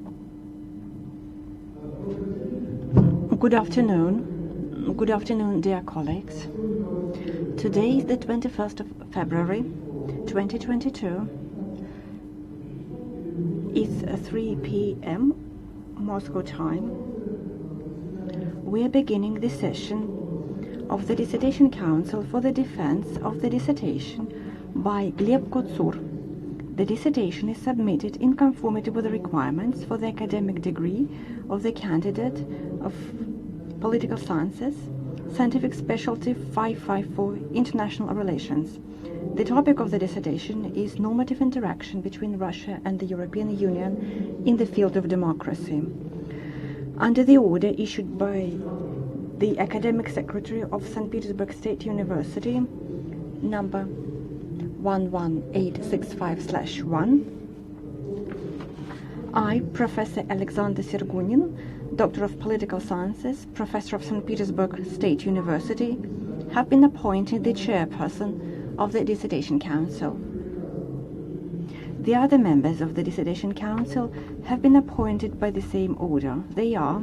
Good afternoon. Good afternoon, dear colleagues. Today is the 21st of February, 2022. It's 3 p.m. Moscow time. We are beginning the session of the Dissertation Council for the Defense of the Dissertation by Gleb Kotsur. The dissertation is submitted in conformity with the requirements for the academic degree of the candidate of Political Sciences, Scientific Specialty 554, International Relations. The topic of the dissertation is normative interaction between Russia and the European Union in the field of democracy. Under the order issued by the Academic Secretary of St. Petersburg State University, number 11865/1, I, Professor Alexander Sergunin, Doctor of Political Sciences, Professor of St. Petersburg State University, have been appointed the chairperson of the Dissertation Council. The other members of the Dissertation Council have been appointed by the same order. They are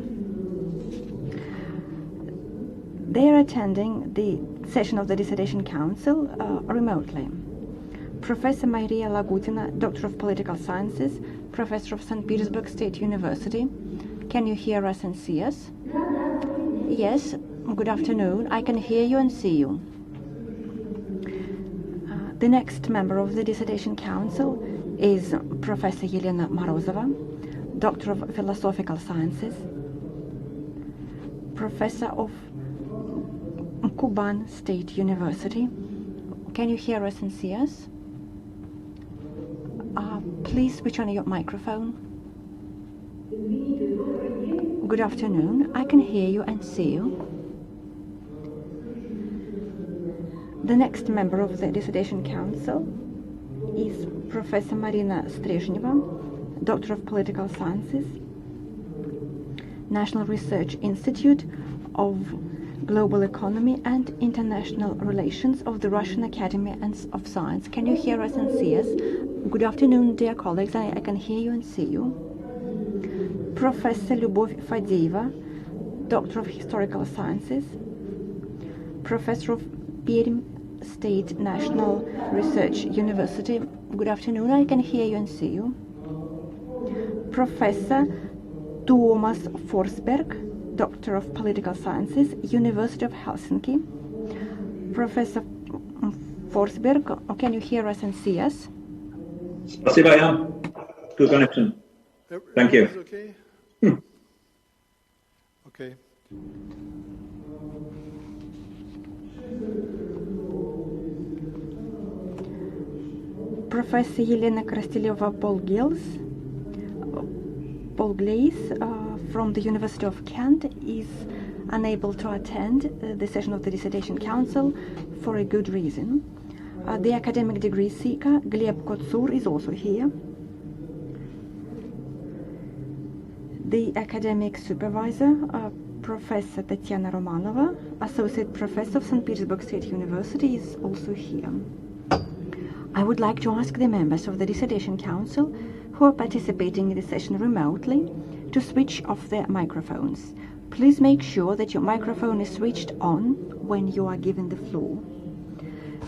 attending the session of the Dissertation Council remotely. Professor Maria Lagutina, Doctor of Political Sciences, Professor of St. Petersburg State University. Can you hear us and see us? Yes, good afternoon. I can hear you and see you. The next member of the Dissertation Council is Professor Elena Morozova, Doctor of Philosophical Sciences, Professor of Kuban State University. Can you hear us and see us? Please switch on your microphone. Good afternoon. I can hear you and see you. The next member of the Dissertation Council is Professor Marina Street, Doctor of Political Sciences, National Research Institute of Global Economy and International Relations of the Russian Academy of Science. Can you hear us and see us? Good afternoon, dear colleagues. I can hear you and see you. Professor Lyubov Fadeeva, Doctor of Historical Sciences, Professor of Perm State National Research University. Good afternoon. I can hear you and see you. Professor Thomas Forsberg, Doctor of Political Sciences, University of Helsinki. Professor Forsberg, can you hear us and see us? Спасибо, yeah. Good connection. Thank you. Okay. Okay. Professor Elena Krasteleva-Polglaise from the University of Kent is unable to attend the session of the Dissertation Council for a good reason. The academic degree seeker, Gleb Kotsur, is also here. The academic supervisor, Professor Tatiana Romanova, Associate Professor of St. Petersburg State University, is also here. I would like to ask the members of the Dissertation Council who are participating in the session remotely to switch off their microphones. Please make sure that your microphone is switched on when you are given the floor.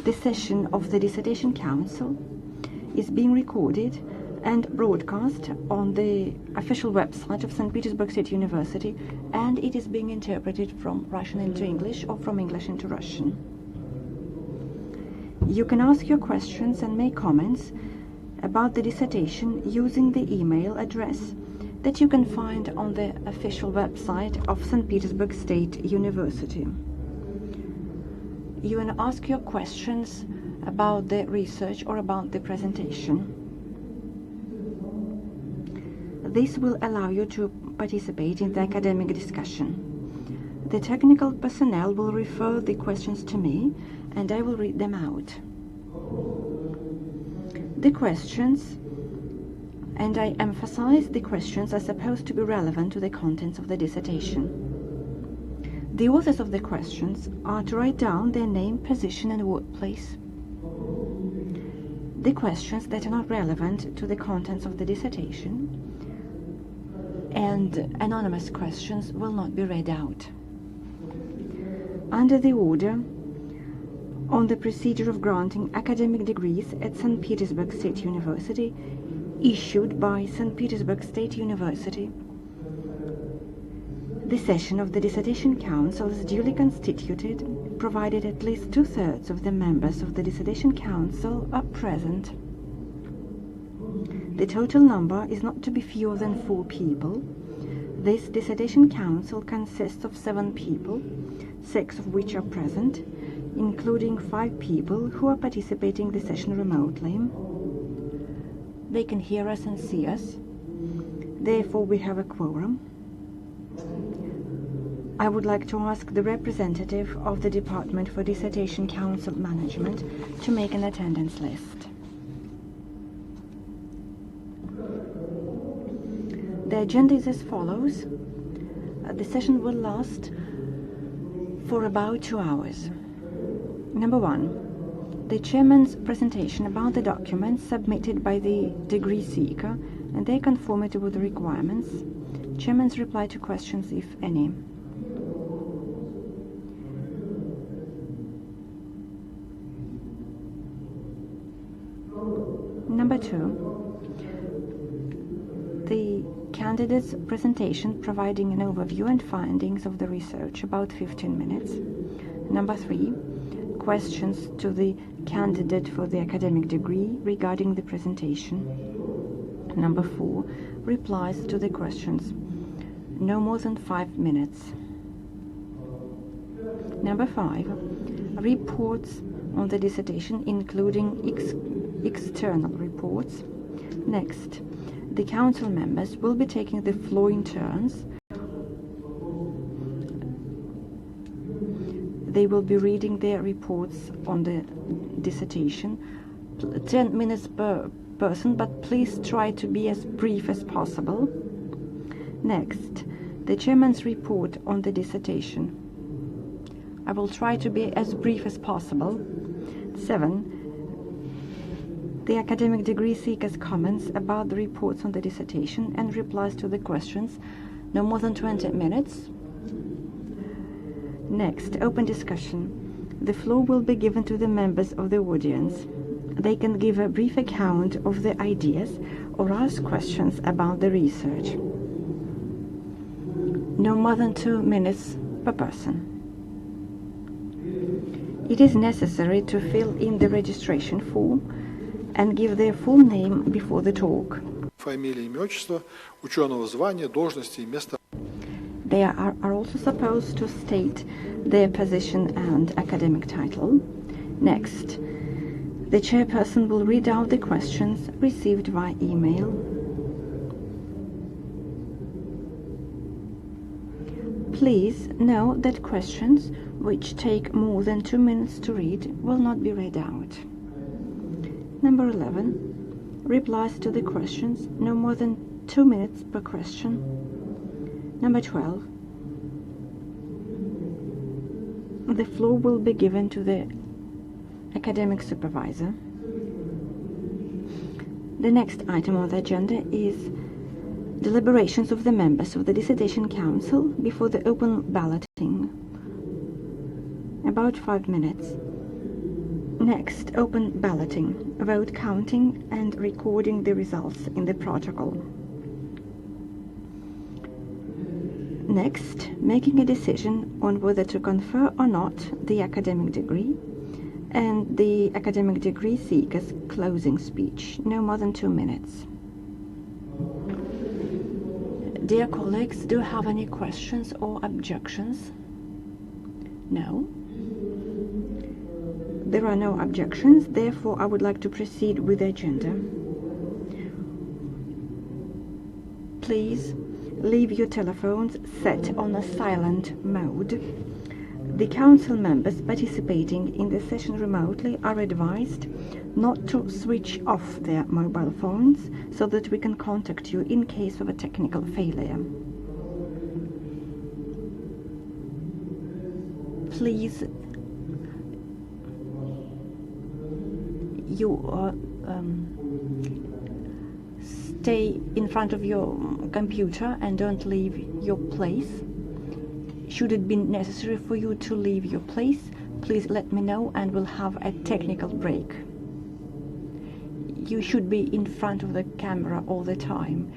The session of the Dissertation Council is being recorded and broadcast on the official website of St. Petersburg State University, and it is being interpreted from Russian into English or from English into Russian. You can ask your questions and make comments about the dissertation using the email address that you can find on the official website of St. Petersburg State University. You can ask your questions about the research or about the presentation. This will allow you to participate in the academic discussion. The technical personnel will refer the questions to me, and I will read them out. The questions, and I emphasize the questions, are supposed to be relevant to the contents of the dissertation. The authors of the questions are to write down their name, position, and workplace. The questions that are not relevant to the contents of the dissertation and anonymous questions will not be read out. Under the order on the procedure of granting academic degrees at St. Petersburg State University, issued by St. Petersburg State University, the session of the Dissertation Council is duly constituted, provided at least 2/3 of the members of the Dissertation Council are present. The total number is not to be fewer than 4 people. This Dissertation Council consists of 7 people, 6 of which are present, including 5 people who are participating in the session remotely. They can hear us and see us. Therefore, we have a quorum. I would like to ask the representative of the Department for Dissertation Council Management to make an attendance list. The agenda is as follows. The session will last for about 2 hours. Number 1, the chairman's presentation about the documents submitted by the degree seeker and their conformity with the requirements. Chairman's reply to questions, if any. Number 2, the candidate's presentation providing an overview and findings of the research, about 15 minutes. Number 3, questions to the candidate for the academic degree regarding the presentation. Number 4, replies to the questions, no more than 5 minutes. Number 5, reports on the dissertation, including external reports. Next, the council members will be taking the floor in turns. They will be reading their reports on the dissertation, 10 minutes per person, but please try to be as brief as possible. Next, the chairman's report on the dissertation. I will try to be as brief as possible. 7, the academic degree seeker's comments about the reports on the dissertation and replies to the questions, no more than 20 minutes. Next, open discussion. The floor will be given to the members of the audience. They can give a brief account of their ideas or ask questions about the research. No more than 2 minutes per person. It is necessary to fill in the registration form and give their full name before the talk. Фамилия, имя, отчество, ученого звания, должности и место. They are also supposed to state their position and academic title. Next, the chairperson will read out the questions received via email. Please note that questions which take more than 2 minutes to read will not be read out. Number 11, replies to the questions, no more than 2 minutes per question. Number 12, the floor will be given to the academic supervisor. The next item on the agenda is deliberations of the members of the Dissertation Council before the open balloting. About 5 minutes. Next, open balloting, vote counting and recording the results in the protocol. Next, making a decision on whether to confer or not the academic degree, and the academic degree seeker's closing speech, no more than 2 minutes. Dear colleagues, do you have any questions or objections? No? There are no objections, therefore I would like to proceed with the agenda. Please leave your telephones set on a silent mode. The council members participating in the session remotely are advised not to switch off their mobile phones so that we can contact you in case of a technical failure. Please, stay in front of your computer and don't leave your place. Should it be necessary for you to leave your place, please let me know and we'll have a technical break. You should be in front of the camera all the time.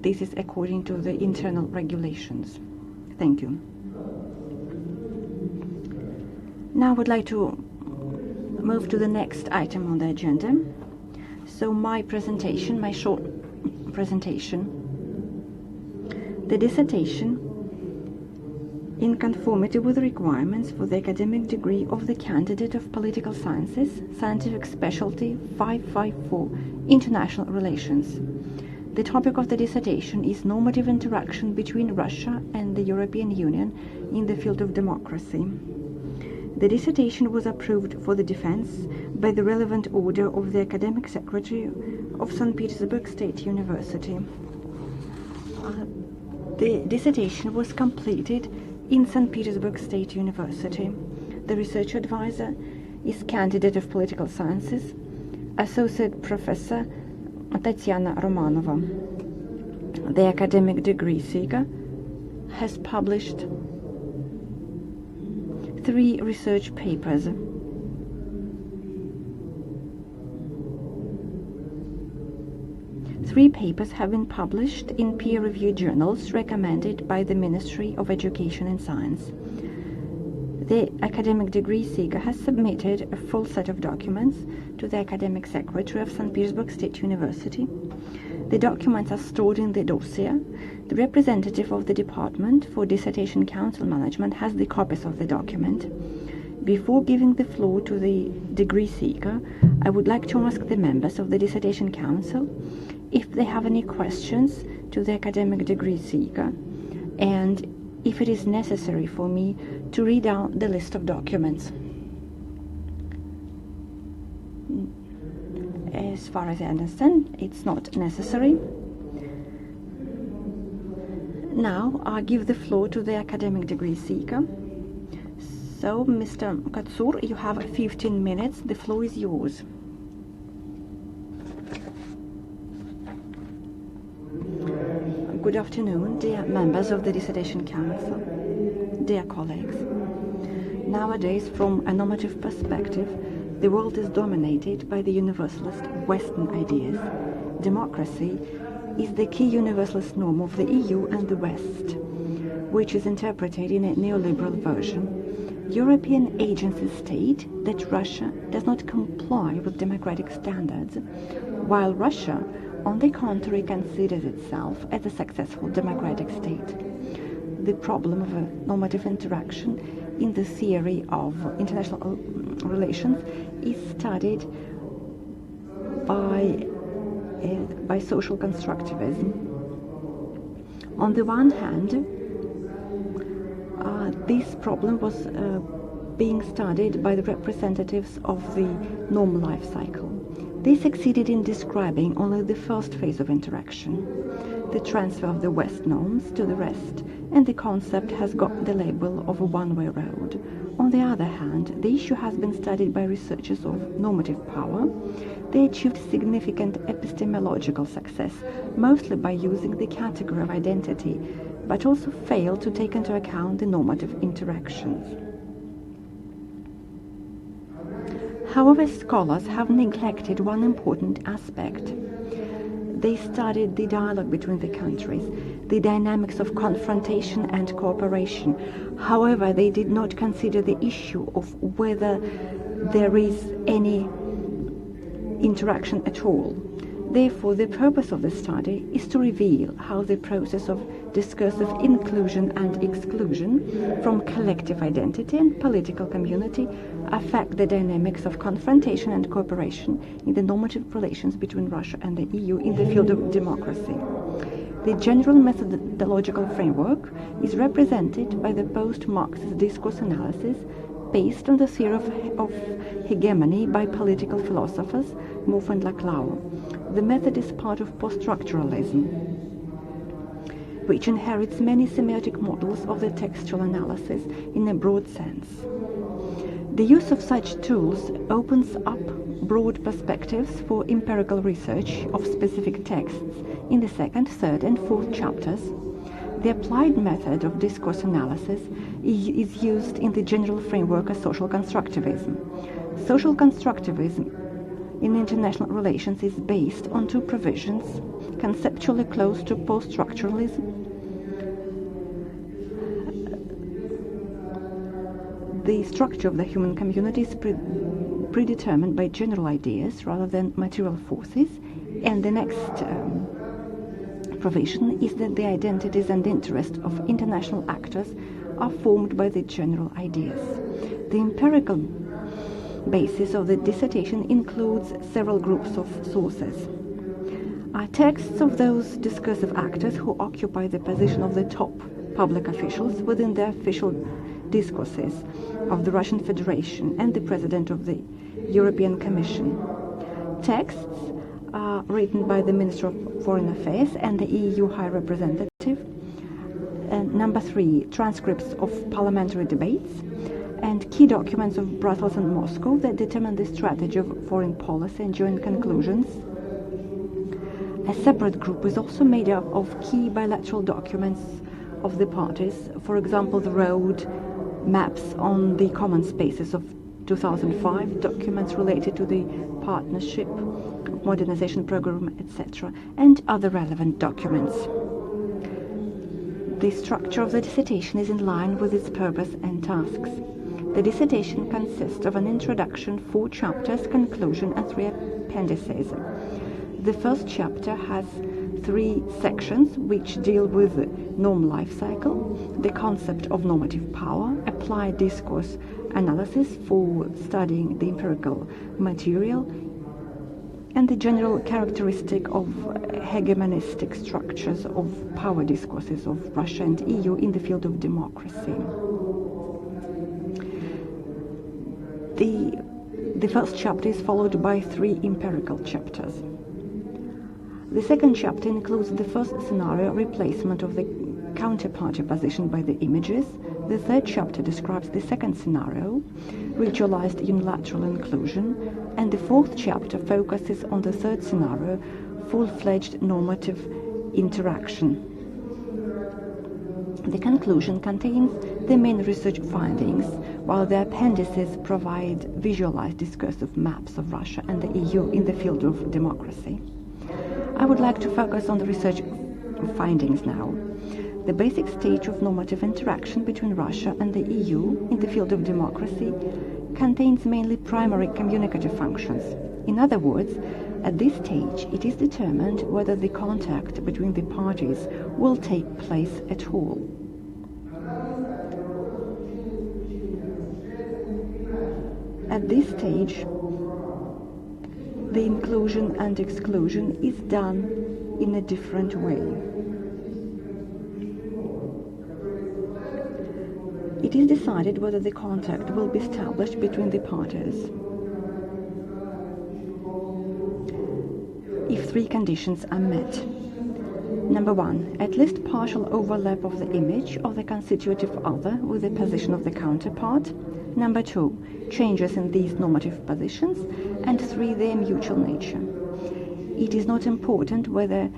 This is according to the internal regulations. Thank you. Now I would like to move to the next item on the agenda. So my presentation, my short presentation, the dissertation in conformity with the requirements for the academic degree of the candidate of political sciences, scientific specialty 554, international relations. The topic of the dissertation is normative interaction between Russia and the European Union in the field of democracy. The dissertation was approved for the defense by the relevant order of the Academic Secretary of St. Petersburg State University. The dissertation was completed in St. Petersburg State University. The research advisor is candidate of political sciences, Associate Professor Tatiana Romanova. The academic degree seeker has published 3 research papers. Three papers have been published in peer-reviewed journals recommended by the Ministry of Education and Science. The academic degree seeker has submitted a full set of documents to the Academic Secretary of St. Petersburg State University. The documents are stored in the dossier. The representative of the Department for Dissertation Council Management has the copies of the document. Before giving the floor to the degree seeker, I would like to ask the members of the Dissertation Council if they have any questions to the academic degree seeker, and if it is necessary for me to read out the list of documents. As far as I understand, it's not necessary. Now I give the floor to the academic degree seeker. So, Mr. Kotsur, you have 15 minutes. The floor is yours. Good afternoon, dear members of the Dissertation Council, dear colleagues. Nowadays, from a normative perspective, the world is dominated by the universalist Western ideas. Democracy is the key universalist norm of the EU and the West, which is interpreted in a neoliberal version. European agencies state that Russia does not comply with democratic standards, while Russia, on the contrary, considers itself as a successful democratic state. The problem of a normative interaction in the theory of international relations is studied by social constructivism. On the one hand, this problem was being studied by the representatives of the normal life cycle. They succeeded in describing only the first phase of interaction, the transfer of the West norms to the rest, and the concept has got the label of a one-way road. On the other hand, the issue has been studied by researchers of normative power. They achieved significant epistemological success, mostly by using the category of identity, but also failed to take into account the normative interactions. However, scholars have neglected one important aspect. They studied the dialogue between the countries, the dynamics of confrontation and cooperation. However, they did not consider the issue of whether there is any interaction at all. Therefore, the purpose of the study is to reveal how the process of discursive inclusion and exclusion from collective identity and political community affect the dynamics of confrontation and cooperation in the normative relations between Russia and the EU in the field of democracy. The general methodological framework is represented by the post-Marxist discourse analysis based on the theory of hegemony by political philosophers Mouffe and Lacul. The method is part of post-structuralism, which inherits many semiotic models of the textual analysis in a broad sense. The use of such tools opens up broad perspectives for empirical research of specific texts in the second, third, and fourth chapters. The applied method of discourse analysis is used in the general framework of social constructivism. Social constructivism in international relations is based on two provisions, conceptually close to post-structuralism. The structure of the human community is predetermined by general ideas rather than material forces, and the next provision is that the identities and interests of international actors are formed by the general ideas. The empirical basis of the dissertation includes several groups of sources. Texts of those discursive actors who occupy the position of the top public officials within the official discourses of the Russian Federation and the President of the European Commission. Texts are written by the Minister of Foreign Affairs and the EU High Representative. And number 3, transcripts of parliamentary debates and key documents of Brussels and Moscow that determine the strategy of foreign policy and joint conclusions. A separate group is also made up of key bilateral documents of the parties, for example, the road maps on the common spaces of 2005, documents related to the partnership, modernization program, etc., and other relevant documents. The structure of the dissertation is in line with its purpose and tasks. The dissertation consists of an introduction, 4 chapters, conclusion, and 3 appendices. The first chapter has 3 sections which deal with the norm life cycle, the concept of normative power, applied discourse analysis for studying the empirical material, and the general characteristic of hegemonistic structures of power discourses of Russia and EU in the field of democracy. The first chapter is followed by 3 empirical chapters. The second chapter includes the first scenario, replacement of the counterparty position by the images. The third chapter describes the second scenario, ritualized unilateral inclusion, and the fourth chapter focuses on the third scenario, full-fledged normative interaction. The conclusion contains the main research findings, while the appendices provide visualized discursive maps of Russia and the EU in the field of democracy. I would like to focus on the research findings now. The basic stage of normative interaction between Russia and the EU in the field of democracy contains mainly primary communicative functions. In other words, at this stage it is determined whether the contact between the parties will take place at all. At this stage, the inclusion and exclusion is done in a different way. It is decided whether the contact will be established between the parties if 3 conditions are met. Number 1, at least partial overlap of the image of the constitutive other with the position of the counterpart. Number 2, changes in these normative positions. And 3, their mutual nature. It is not important whether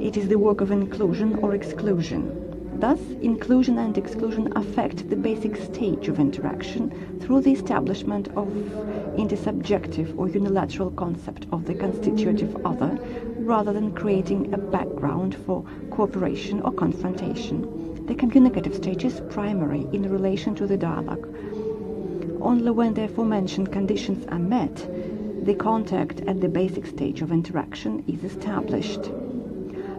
it is the work of inclusion or exclusion. Thus, inclusion and exclusion affect the basic stage of interaction through the establishment of intersubjective or unilateral concept of the constitutive other, rather than creating a background for cooperation or confrontation. The communicative stage is primary in relation to the dialogue. Only when the aforementioned conditions are met, the contact at the basic stage of interaction is established.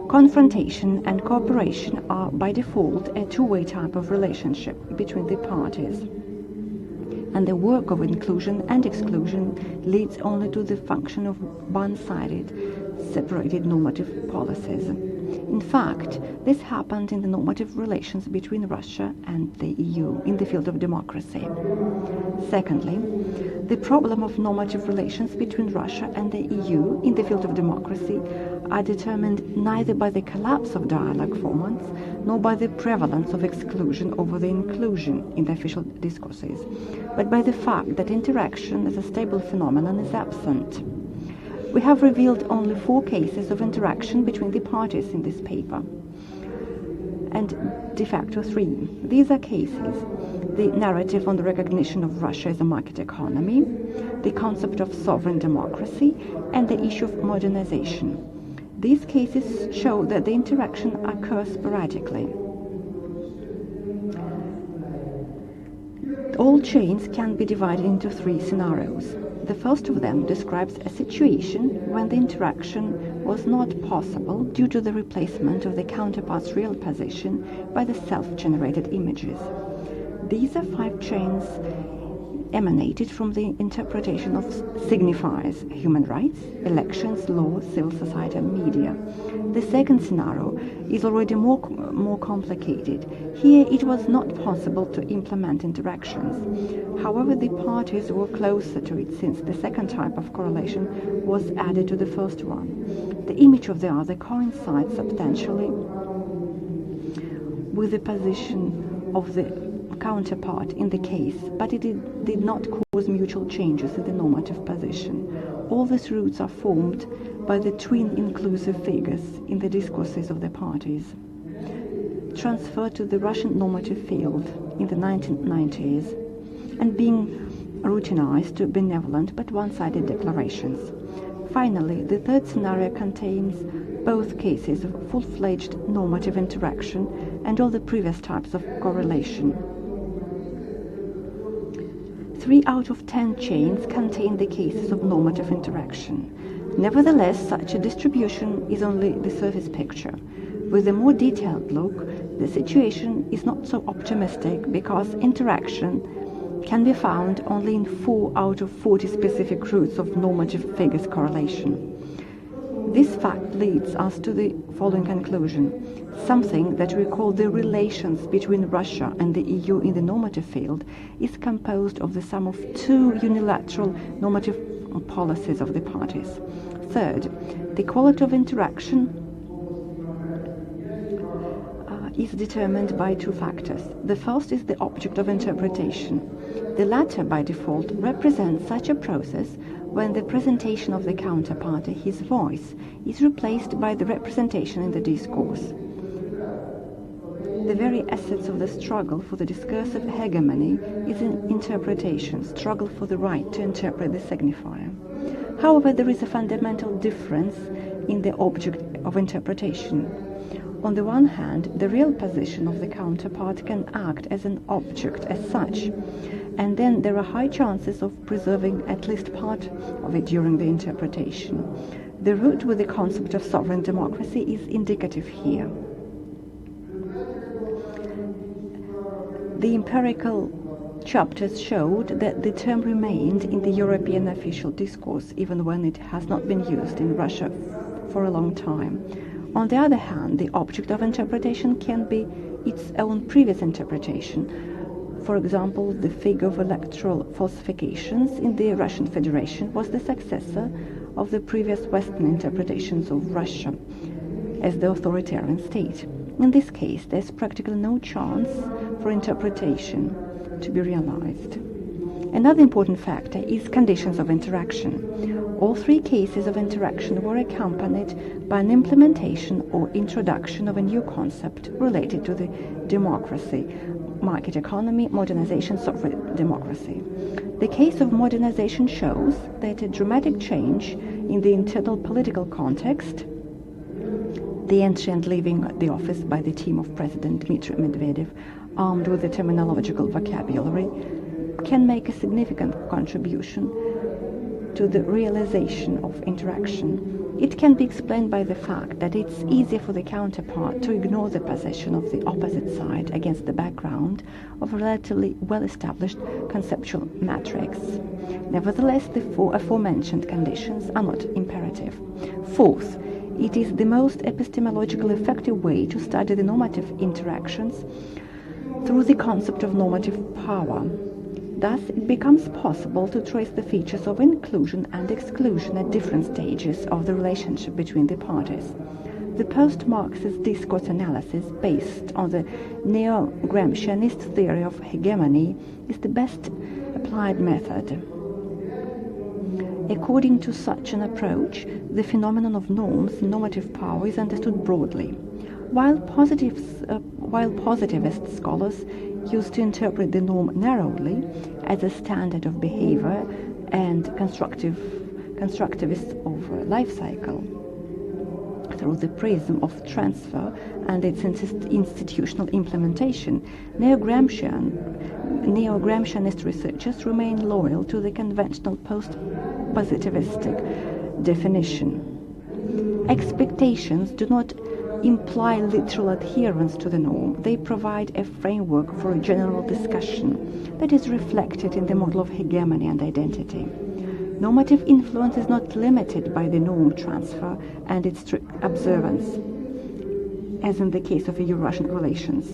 Confrontation and cooperation are by default a two-way type of relationship between the parties, and the work of inclusion and exclusion leads only to the function of one-sided, separated normative policies. In fact, this happened in the normative relations between Russia and the EU in the field of democracy. Secondly, the problem of normative relations between Russia and the EU in the field of democracy are determined neither by the collapse of dialogue formats nor by the prevalence of exclusion over the inclusion in the official discourses, but by the fact that interaction as a stable phenomenon is absent. We have revealed only 4 cases of interaction between the parties in this paper, and de facto 3. These are cases: the narrative on the recognition of Russia as a market economy, the concept of sovereign democracy, and the issue of modernization. These cases show that the interaction occurs sporadically. All chains can be divided into 3 scenarios. The first of them describes a situation when the interaction was not possible due to the replacement of the counterpart's real position by the self-generated images. These are 5 chains emanated from the interpretation of signifiers: human rights, elections, law, civil society, and media. The second scenario is already more complicated. Here it was not possible to implement interactions. However, the parties were closer to it since the second type of correlation was added to the first one. The image of the other coincides substantially with the position of the counterpart in the case, but it did not cause mutual changes in the normative position. All these roots are formed by the twin inclusive figures in the discourses of the parties, transferred to the Russian normative field in the 1990s, and being routinized to benevolent but one-sided declarations. Finally, the third scenario contains both cases of full-fledged normative interaction and all the previous types of correlation. 3 out of 10 chains contain the cases of normative interaction. Nevertheless, such a distribution is only the surface picture. With a more detailed look, the situation is not so optimistic because interaction can be found only in 4 out of 40 specific roots of normative figures correlation. This fact leads us to the following conclusion: something that we call the relations between Russia and the EU in the normative field is composed of the sum of 2 unilateral normative policies of the parties. Third, the quality of interaction is determined by 2 factors. The first is the object of interpretation. The latter, by default, represents such a process when the presentation of the counterparty, his voice, is replaced by the representation in the discourse. The very essence of the struggle for the discursive hegemony is an interpretation, struggle for the right to interpret the signifier. However, there is a fundamental difference in the object of interpretation. On the one hand, the real position of the counterpart can act as an object as such, and then there are high chances of preserving at least part of it during the interpretation. The route with the concept of sovereign democracy is indicative here. The empirical chapters showed that the term remained in the European official discourse even when it has not been used in Russia for a long time. On the other hand, the object of interpretation can be its own previous interpretation. For example, the figure of electoral falsifications in the Russian Federation was the successor of the previous Western interpretations of Russia as the authoritarian state. In this case, there's practically no chance for interpretation to be realized. Another important factor is conditions of interaction. All 3 cases of interaction were accompanied by an implementation or introduction of a new concept related to the democracy: market economy, modernization, sovereign democracy. The case of modernization shows that a dramatic change in the internal political context, the entry and leaving the office by the team of President Dmitry Medvedev, armed with a terminological vocabulary, can make a significant contribution to the realization of interaction. It can be explained by the fact that it's easier for the counterpart to ignore the position of the opposite side against the background of a relatively well-established conceptual matrix. Nevertheless, the 4 aforementioned conditions are not imperative. Fourth, it is the most epistemologically effective way to study the normative interactions through the concept of normative power. Thus, it becomes possible to trace the features of inclusion and exclusion at different stages of the relationship between the parties. The post-Marxist discourse analysis, based on the neo-Gramscianist theory of hegemony, is the best applied method. According to such an approach, the phenomenon of norms, normative power, is understood broadly. While positivist scholars used to interpret the norm narrowly as a standard of behavior and constructivists of life cycle through the prism of transfer and its institutional implementation, neo-Gramscianist researchers remain loyal to the conventional post-positivistic definition. Expectations do not imply literal adherence to the norm. They provide a framework for a general discussion that is reflected in the model of hegemony and identity. Normative influence is not limited by the norm transfer and its strict observance, as in the case of EU-Russian relations.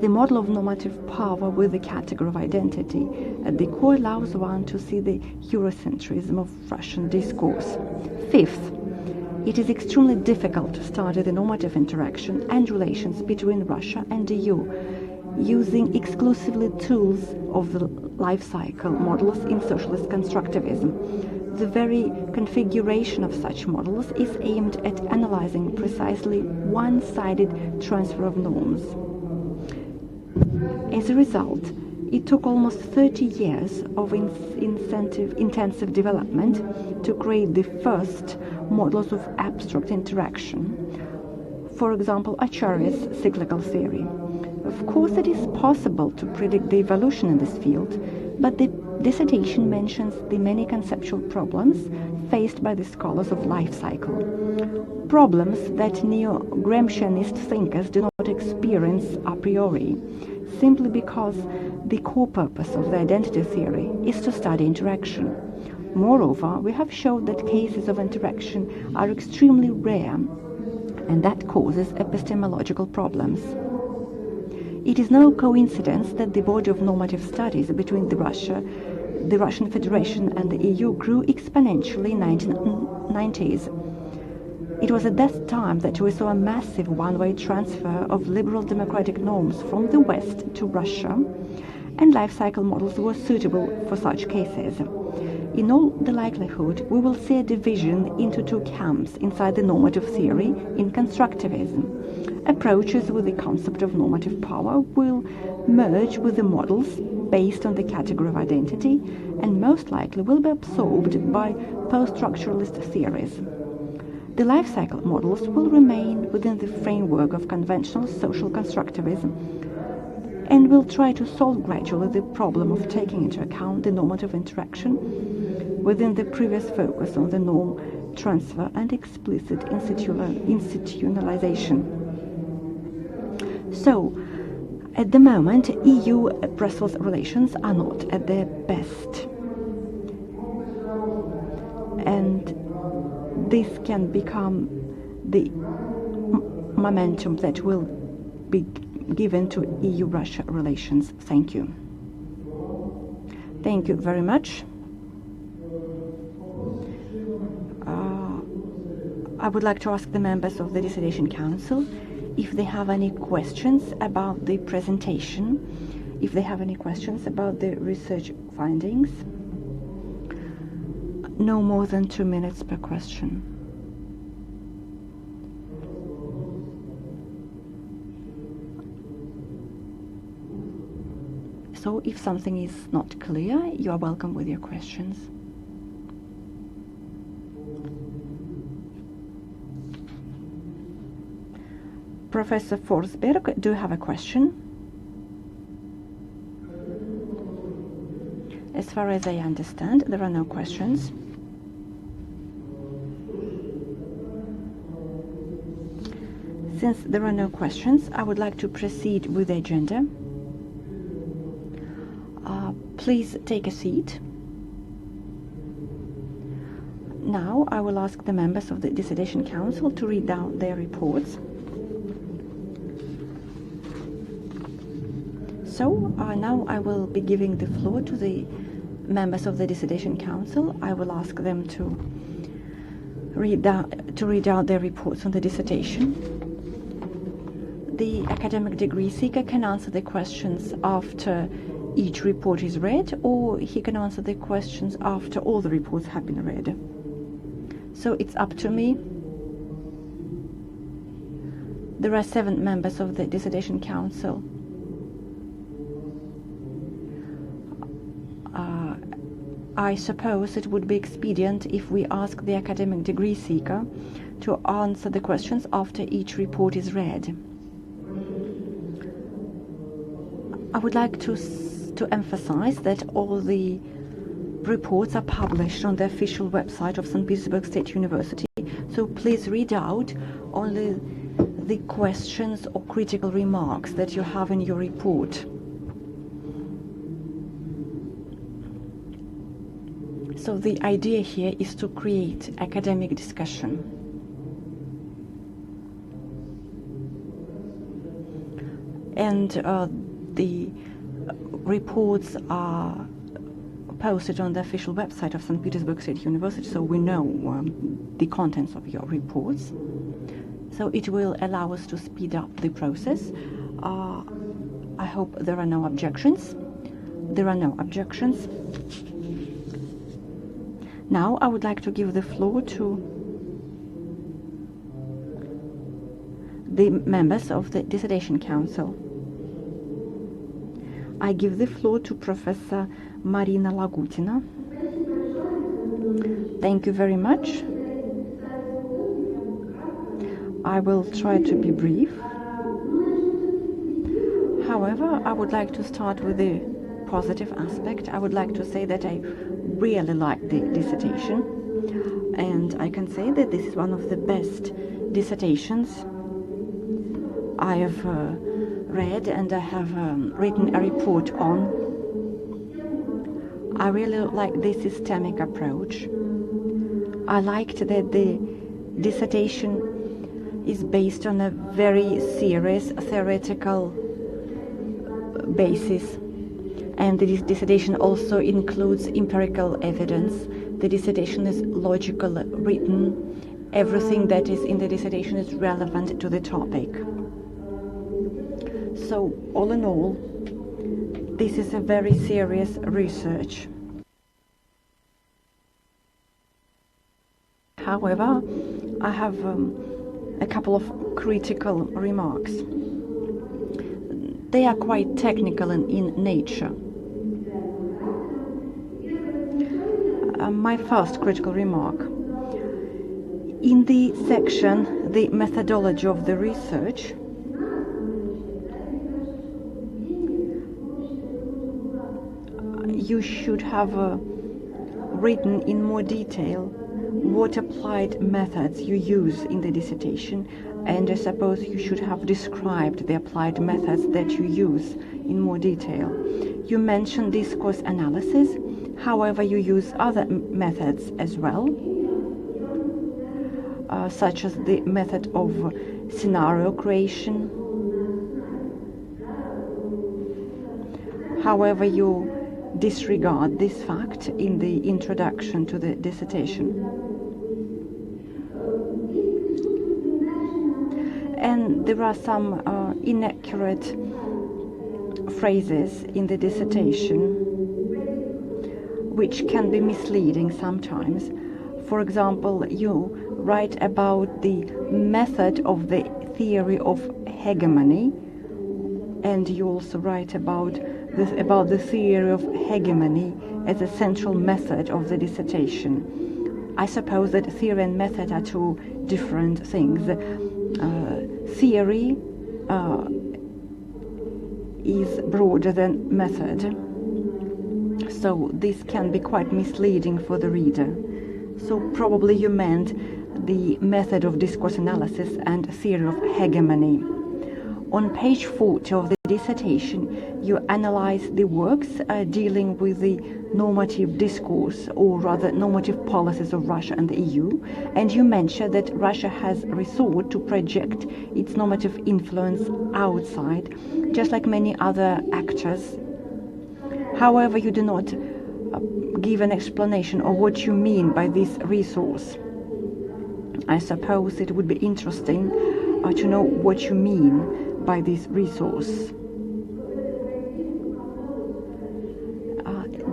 The model of normative power with the category of identity at the core allows one to see the Eurocentrism of Russian discourse. Fifth, it is extremely difficult to study the normative interaction and relations between Russia and the EU, using exclusively tools of the life cycle models in socialist constructivism. The very configuration of such models is aimed at analyzing precisely one-sided transfer of norms. As a result, it took almost 30 years of intensive development to create the first models of abstract interaction. For example, Acharya's cyclical theory. Of course, it is possible to predict the evolution in this field, but the dissertation mentions the many conceptual problems faced by the scholars of life cycle. Problems that neo-Gramscianist thinkers do not experience a priori, simply because the core purpose of the identity theory is to study interaction. Moreover, we have shown that cases of interaction are extremely rare, and that causes epistemological problems. It is no coincidence that the body of normative studies between the Russian Federation and the EU grew exponentially in the 1990s. It was at that time that we saw a massive one-way transfer of liberal democratic norms from the West to Russia, and life cycle models were suitable for such cases. In all the likelihood, we will see a division into two camps inside the normative theory in constructivism. Approaches with the concept of normative power will merge with the models based on the category of identity, and most likely will be absorbed by post-structuralist theories. The life cycle models will remain within the framework of conventional social constructivism and will try to solve gradually the problem of taking into account the normative interaction within the previous focus on the norm transfer and explicit institutionalization. So, at the moment, EU-Brussels relations are not at their best. And this can become the momentum that will be given to EU-Russia relations. Thank you. Thank you very much. I would like to ask the members of the Dissertation Council if they have any questions about the presentation, if they have any questions about the research findings. No more than 2 minutes per question. So if something is not clear, you are welcome with your questions. Professor Forsberg, do you have a question? As far as I understand, there are no questions. Since there are no questions, I would like to proceed with the agenda. Please take a seat. Now I will ask the members of the Dissertation Council to read down their reports. So now I will be giving the floor to the members of the Dissertation Council. I will ask them to read out their reports on the dissertation. The academic degree seeker can answer the questions after each report is read, or he can answer the questions after all the reports have been read. So it's up to me. There are 7 members of the Dissertation Council. I suppose it would be expedient if we ask the academic degree seeker to answer the questions after each report is read. I would like to emphasize that all the reports are published on the official website of St. Petersburg State University, so please read out only the questions or critical remarks that you have in your report. So the idea here is to create academic discussion. And the reports are posted on the official website of St. Petersburg State University, so we know the contents of your reports. So it will allow us to speed up the process. I hope there are no objections. There are no objections. Now I would like to give the floor to the members of the Dissertation Council. I give the floor to Professor Marina Lagutina. Thank you very much. I will try to be brief. However, I would like to start with the positive aspect. I would like to say that I really like the dissertation, and I can say that this is one of the best dissertations I have read and I have written a report on. I really like the systemic approach. I liked that the dissertation is based on a very serious theoretical basis, and the dissertation also includes empirical evidence. The dissertation is logical written. Everything that is in the dissertation is relevant to the topic. So, all in all, this is a very serious research. However, I have a couple of critical remarks. They are quite technical in nature. My first critical remark. In the section, the methodology of the research, you should have written in more detail what applied methods you use in the dissertation, and I suppose you should have described the applied methods that you use in more detail. You mentioned discourse analysis, however you use other methods as well, such as the method of scenario creation. However, you disregard this fact in the introduction to the dissertation. And there are some inaccurate phrases in the dissertation which can be misleading sometimes. For example, you write about the method of the theory of hegemony, and you also write about the theory of hegemony as a central method of the dissertation. I suppose that theory and method are two different things. Theory is broader than method, so this can be quite misleading for the reader. So probably you meant the method of discourse analysis and theory of hegemony. On page 40 of the dissertation, you analyze the works dealing with the normative discourse, or rather normative policies of Russia and the EU, and you mentioned that Russia has resorted to project its normative influence outside, just like many other actors. However, you do not give an explanation of what you mean by this resource. I suppose it would be interesting to know what you mean by this resource.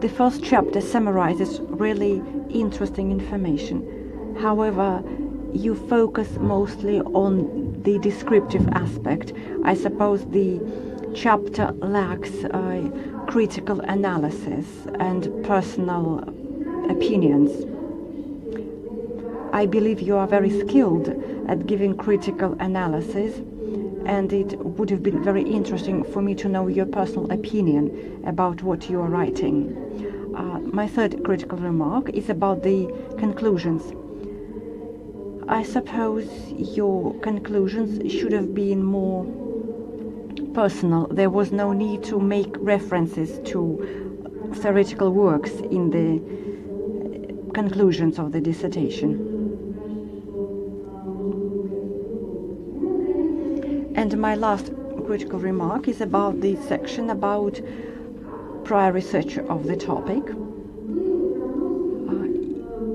The first chapter summarizes really interesting information. However, you focus mostly on the descriptive aspect. I suppose the chapter lacks critical analysis and personal opinions. I believe you are very skilled at giving critical analysis, and it would have been very interesting for me to know your personal opinion about what you are writing. My third critical remark is about the conclusions. I suppose your conclusions should have been more personal. There was no need to make references to theoretical works in the conclusions of the dissertation. And my last critical remark is about the section about prior research of the topic.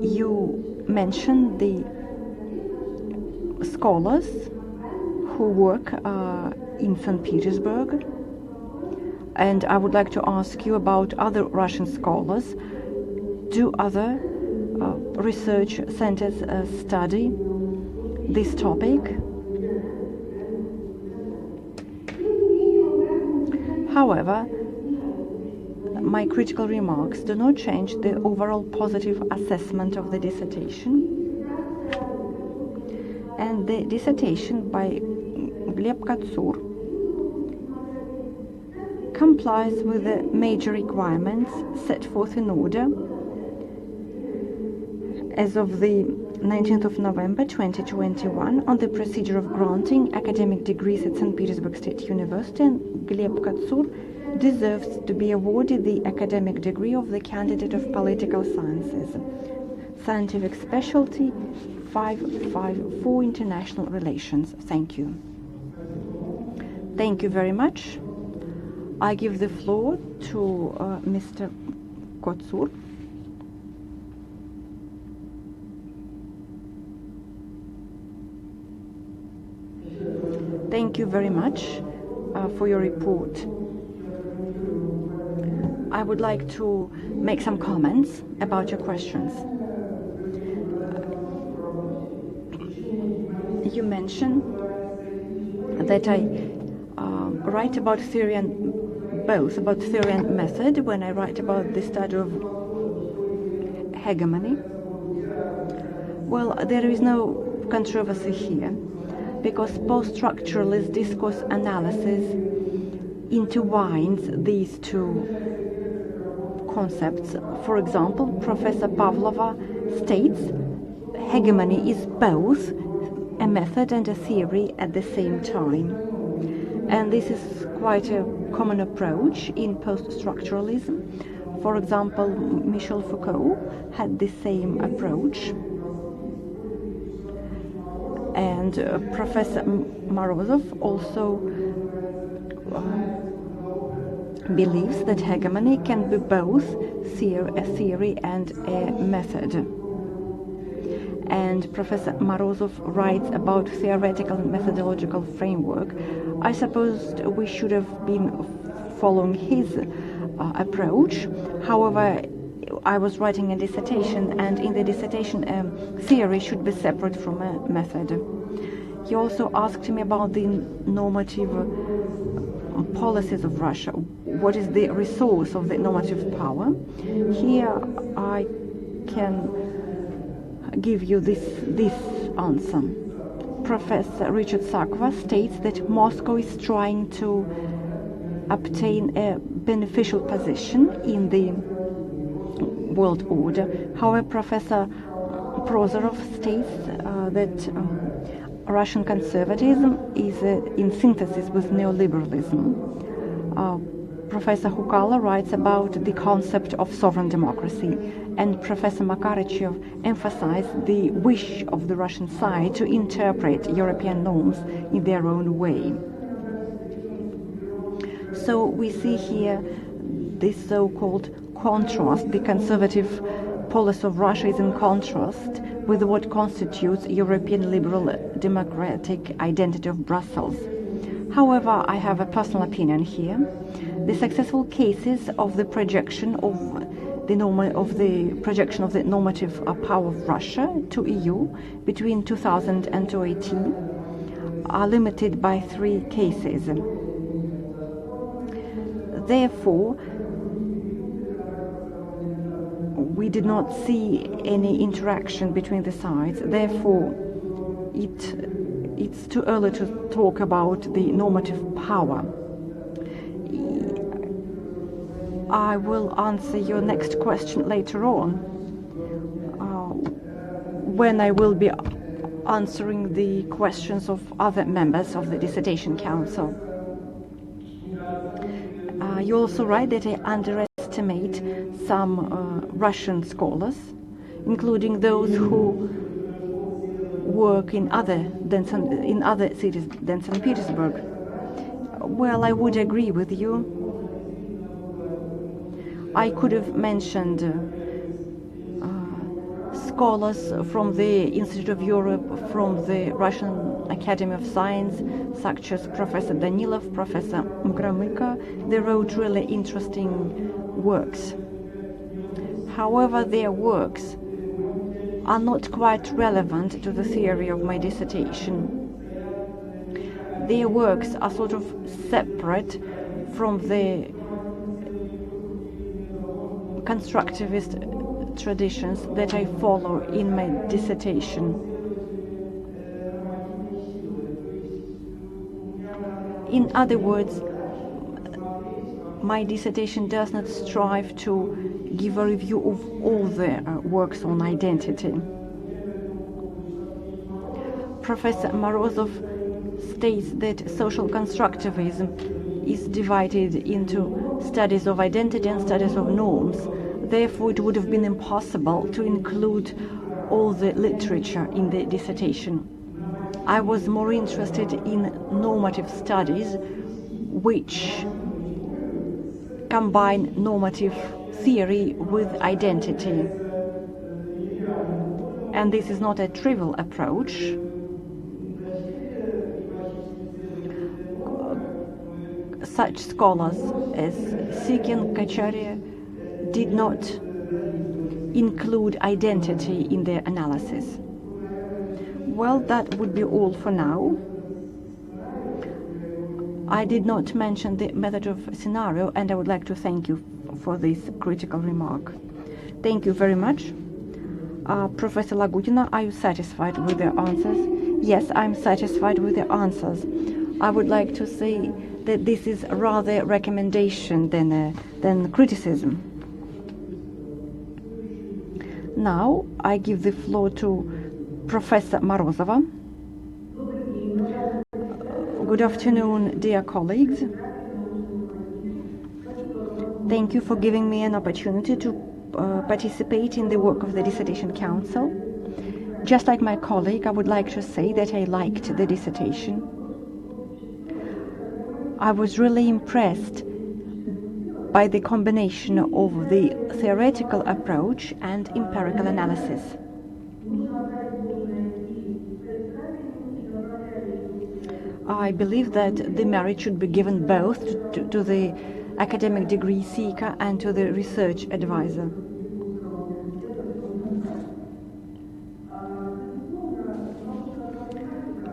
You mentioned the scholars who work in St. Petersburg, and I would like to ask you about other Russian scholars. Do other research centers study this topic? However, my critical remarks do not change the overall positive assessment of the dissertation. And the dissertation by Gleb Kotsur complies with the major requirements set forth in order as of the 19th of November 2021 on the procedure of granting academic degrees at St. Petersburg State University, and Gleb Kotsur deserves to be awarded the academic degree of the candidate of political sciences, scientific specialty 554 international relations. Thank you. Thank you very much. I give the floor to Mr. Kotsur. Thank you very much for your report. I would like to make some comments about your questions. You mentioned that I write about theory and both about theory and method when I write about the study of hegemony. Well, there is no controversy here, because post-structuralist discourse analysis intertwines these two concepts. For example, Professor Pavlova states hegemony is both a method and a theory at the same time. And this is quite a common approach in post-structuralism. For example, Michel Foucault had the same approach. And Professor Morozov also believes that hegemony can be both a theory and a method. And Professor Morozov writes about theoretical and methodological framework. I suppose we should have been following his approach. However, I was writing a dissertation, and in the dissertation theory should be separate from a method. He also asked me about the normative policies of Russia. What is the resource of the normative power? Here I can give you this answer. Professor Richard Sakwa states that Moscow is trying to obtain a beneficial position in the world order. However, Professor Prozorov states that Russian conservatism is in synthesis with neoliberalism. Professor Hukala writes about the concept of sovereign democracy, and Professor Makarichev emphasized the wish of the Russian side to interpret European norms in their own way. So we see here this so-called contrast. The conservative policy of Russia is in contrast with what constitutes European liberal democratic identity of Brussels. However, I have a personal opinion here. The successful cases of the projection of the normative power of Russia to EU between 2000 and 2018 are limited by 3 cases. Therefore, we did not see any interaction between the sides. Therefore, it's too early to talk about the normative power. I will answer your next question later on, when I will be answering the questions of other members of the Dissertation Council. You also write that I underestimate some Russian scholars, including those who work in other cities than St. Petersburg. Well, I would agree with you. I could have mentioned scholars from the Institute of Europe, from the Russian Academy of Science, such as Professor Danilov, Professor Mgramyka. They wrote really interesting works. However, their works are not quite relevant to the theory of my dissertation. Their works are sort of separate from the constructivist traditions that I follow in my dissertation. In other words, my dissertation does not strive to give a review of all the works on identity. Professor Morozov states that social constructivism is divided into studies of identity and studies of norms. Therefore, it would have been impossible to include all the literature in the dissertation. I was more interested in normative studies which combine normative theory with identity. And this is not a trivial approach. Such scholars as Sikin, Kacharya did not include identity in their analysis. Well, that would be all for now. I did not mention the method of scenario, and I would like to thank you for this critical remark. Thank you very much. Professor Lagutina, are you satisfied with the answers? Yes, I'm satisfied with the answers. I would like to say that this is rather recommendation than criticism. Now I give the floor to Professor Morozova. Good afternoon, dear colleagues. Thank you for giving me an opportunity to participate in the work of the Dissertation Council. Just like my colleague, I would like to say that I liked the dissertation. I was really impressed by the combination of the theoretical approach and empirical analysis. I believe that the merit should be given both to the academic degree seeker and to the research advisor.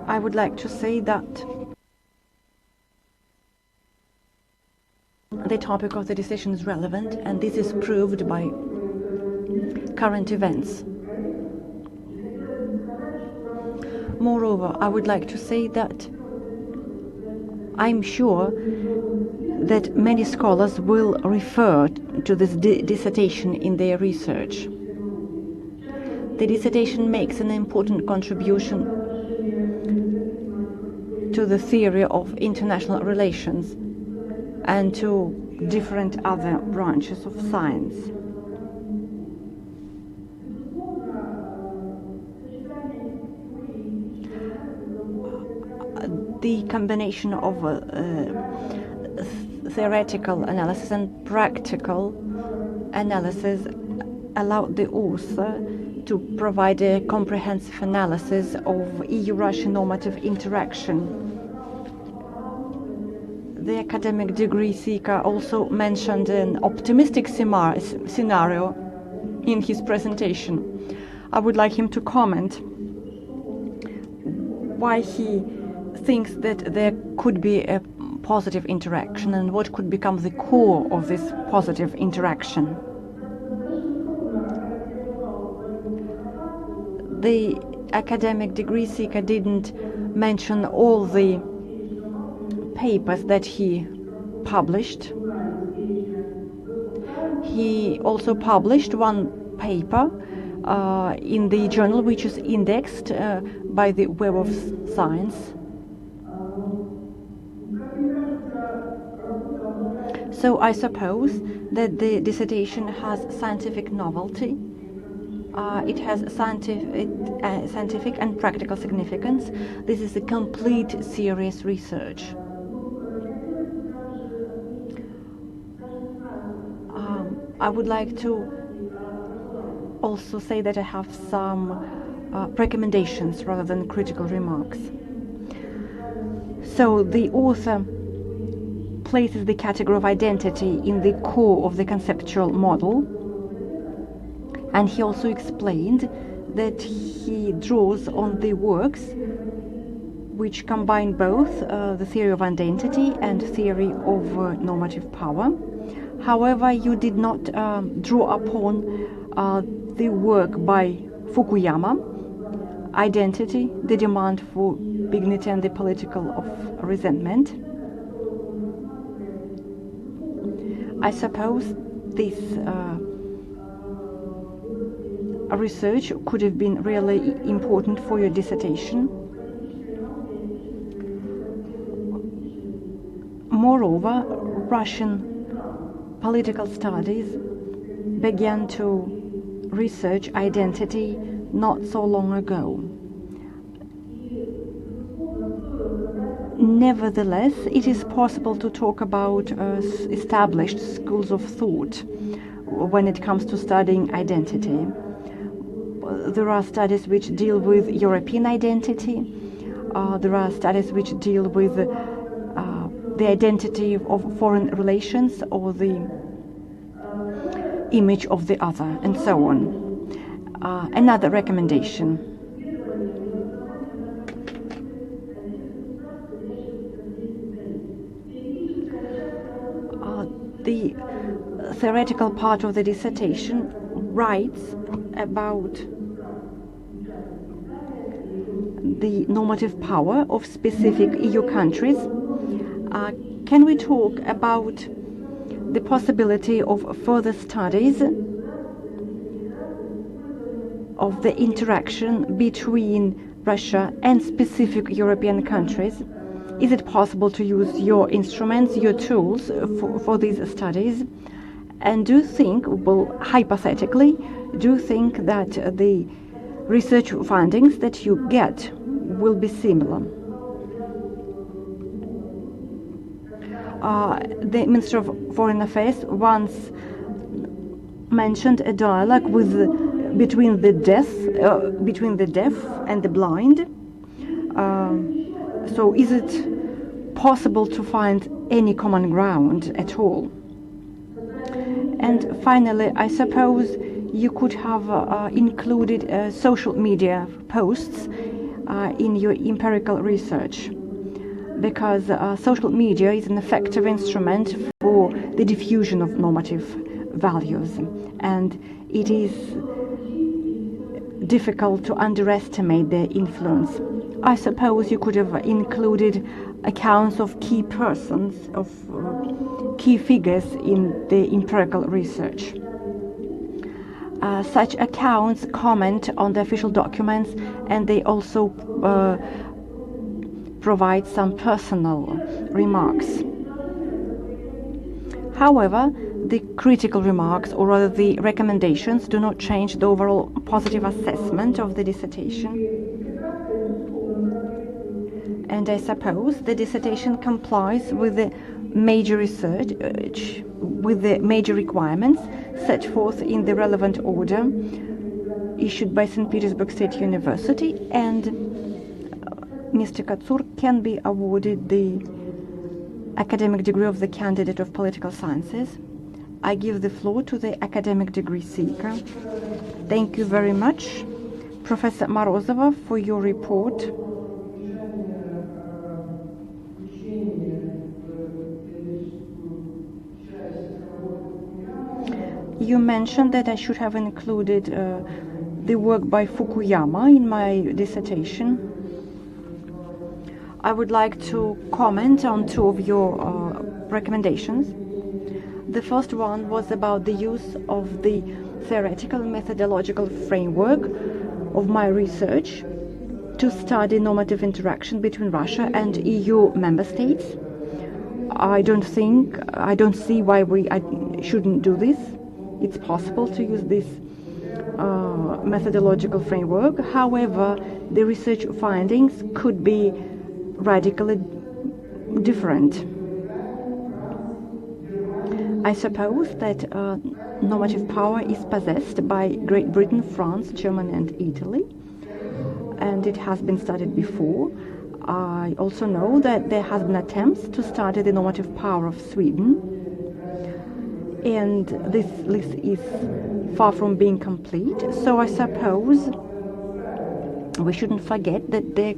I would like to say that the topic of the dissertation is relevant, and this is proved by current events. Moreover, I would like to say that I'm sure that many scholars will refer to this dissertation in their research. The dissertation makes an important contribution to the theory of international relations and to different other branches of science. The combination of theoretical analysis and practical analysis allowed the author to provide a comprehensive analysis of EU-Russia normative interaction. The academic degree seeker also mentioned an optimistic scenario in his presentation. I would like him to comment why he thinks that there could be a positive interaction and what could become the core of this positive interaction. The academic degree seeker didn't mention all the papers that he published. He also published one paper in the journal which is indexed by the Web of Science. So I suppose that the dissertation has scientific novelty. It has scientific and practical significance. This is a complete, serious research. I would like to also say that I have some recommendations rather than critical remarks. So the author places the category of identity in the core of the conceptual model, and he also explained that he draws on the works which combine both the theory of identity and theory of normative power. However, you did not draw upon the work by Fukuyama, Identity, the Demand for Dignity and the Political of Resentment. I suppose this research could have been really important for your dissertation. Moreover, Russian political studies began to research identity not so long ago. Nevertheless, it is possible to talk about established schools of thought when it comes to studying identity. There are studies which deal with European identity. There are studies which deal with the identity of foreign relations or the image of the other, and so on. Another recommendation. The theoretical part of the dissertation writes about the normative power of specific EU countries. Can we talk about the possibility of further studies of the interaction between Russia and specific European countries? Is it possible to use your instruments, your tools for these studies? And do you think, well, hypothetically, do you think that the research findings that you get will be similar? The Minister of Foreign Affairs once mentioned a dialogue between the deaf and the blind. So is it possible to find any common ground at all? And finally, I suppose you could have included social media posts in your empirical research, because social media is an effective instrument for the diffusion of normative values, and it is difficult to underestimate their influence. I suppose you could have included accounts of key persons, of key figures in the empirical research. Such accounts comment on the official documents, and they also provide some personal remarks. However, the critical remarks, or rather the recommendations, do not change the overall positive assessment of the dissertation. And I suppose the dissertation complies with the major research, with the major requirements set forth in the relevant order issued by St. Petersburg State University, and Mr. Kotsur can be awarded the academic degree of the candidate of political sciences. I give the floor to the academic degree seeker. Thank you very much, Professor Morozova, for your report. You mentioned that I should have included the work by Fukuyama in my dissertation. I would like to comment on two of your recommendations. The first one was about the use of the theoretical and methodological framework of my research to study normative interaction between Russia and EU member states. I don't see why I shouldn't do this. It's possible to use this methodological framework. However, the research findings could be radically different. I suppose that normative power is possessed by Great Britain, France, Germany, and Italy, and it has been studied before. I also know that there has been attempts to study the normative power of Sweden, and this list is far from being complete. So I suppose we shouldn't forget that there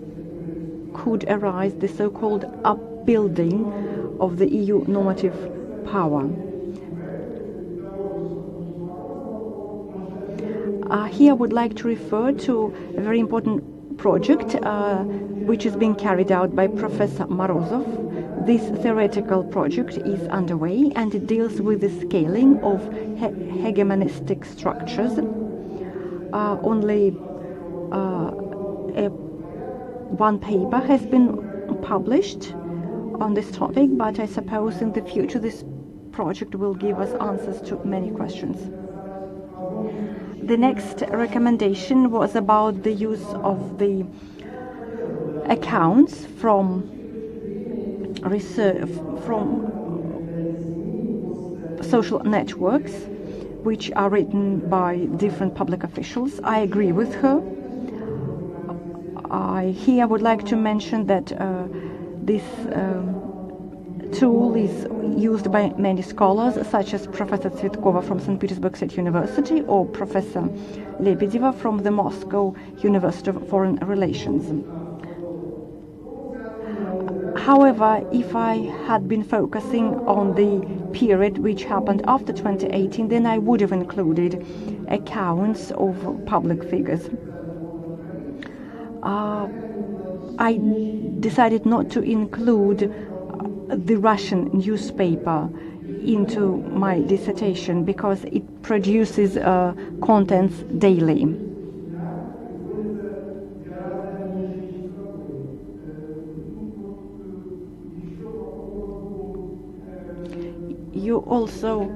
could arise the so-called upbuilding of the EU normative power. Here I would like to refer to a very important project which is being carried out by Professor Morozov. This theoretical project is underway, and it deals with the scaling of hegemonistic structures. Only one paper has been published on this topic, but I suppose in the future this project will give us answers to many questions. The next recommendation was about the use of the accounts from research, from social networks which are written by different public officials. I agree with her. Here I would like to mention that this tool is used by many scholars, such as Professor Tsvetkova from St. Petersburg State University or Professor Lebedeva from the Moscow University of Foreign Relations. However, if I had been focusing on the period which happened after 2018, then I would have included accounts of public figures. I decided not to include the Russian newspaper into my dissertation because it produces contents daily. You also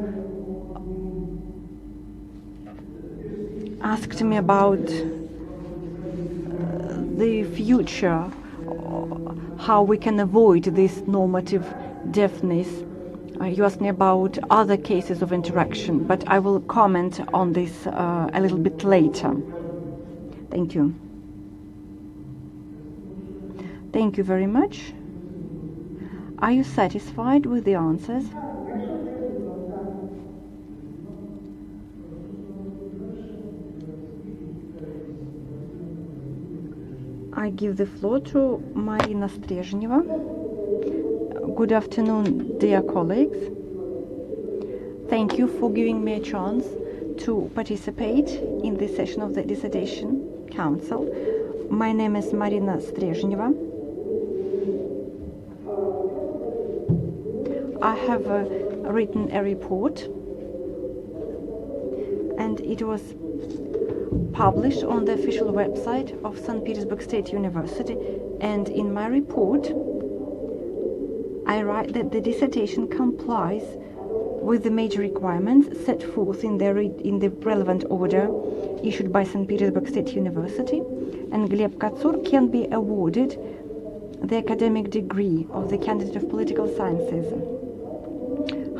asked me about the future, how we can avoid this normative deafness. You asked me about other cases of interaction, but I will comment on this a little bit later. Thank you. Thank you very much. Are you satisfied with the answers? I give the floor to Marina Street. Good afternoon, dear colleagues. Thank you for giving me a chance to participate in this session of the Dissertation Council. My name is Marina Street. I have written a report, and it was published on the official website of St. Petersburg State University. And in my report, I write that the dissertation complies with the major requirements set forth in the relevant order issued by St. Petersburg State University, and Gleb Kotsur can be awarded the academic degree of the candidate of political sciences.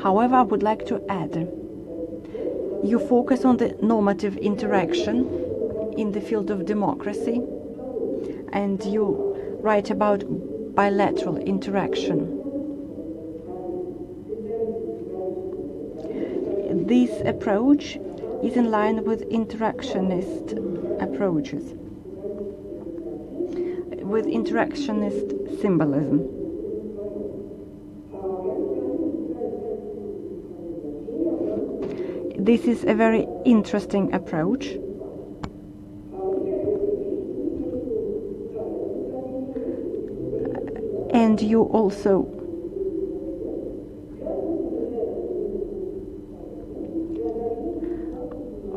However, I would like to add, you focus on the normative interaction in the field of democracy, and you write about bilateral interaction. This approach is in line with interactionist approaches, with interactionist symbolism. This is a very interesting approach. And you also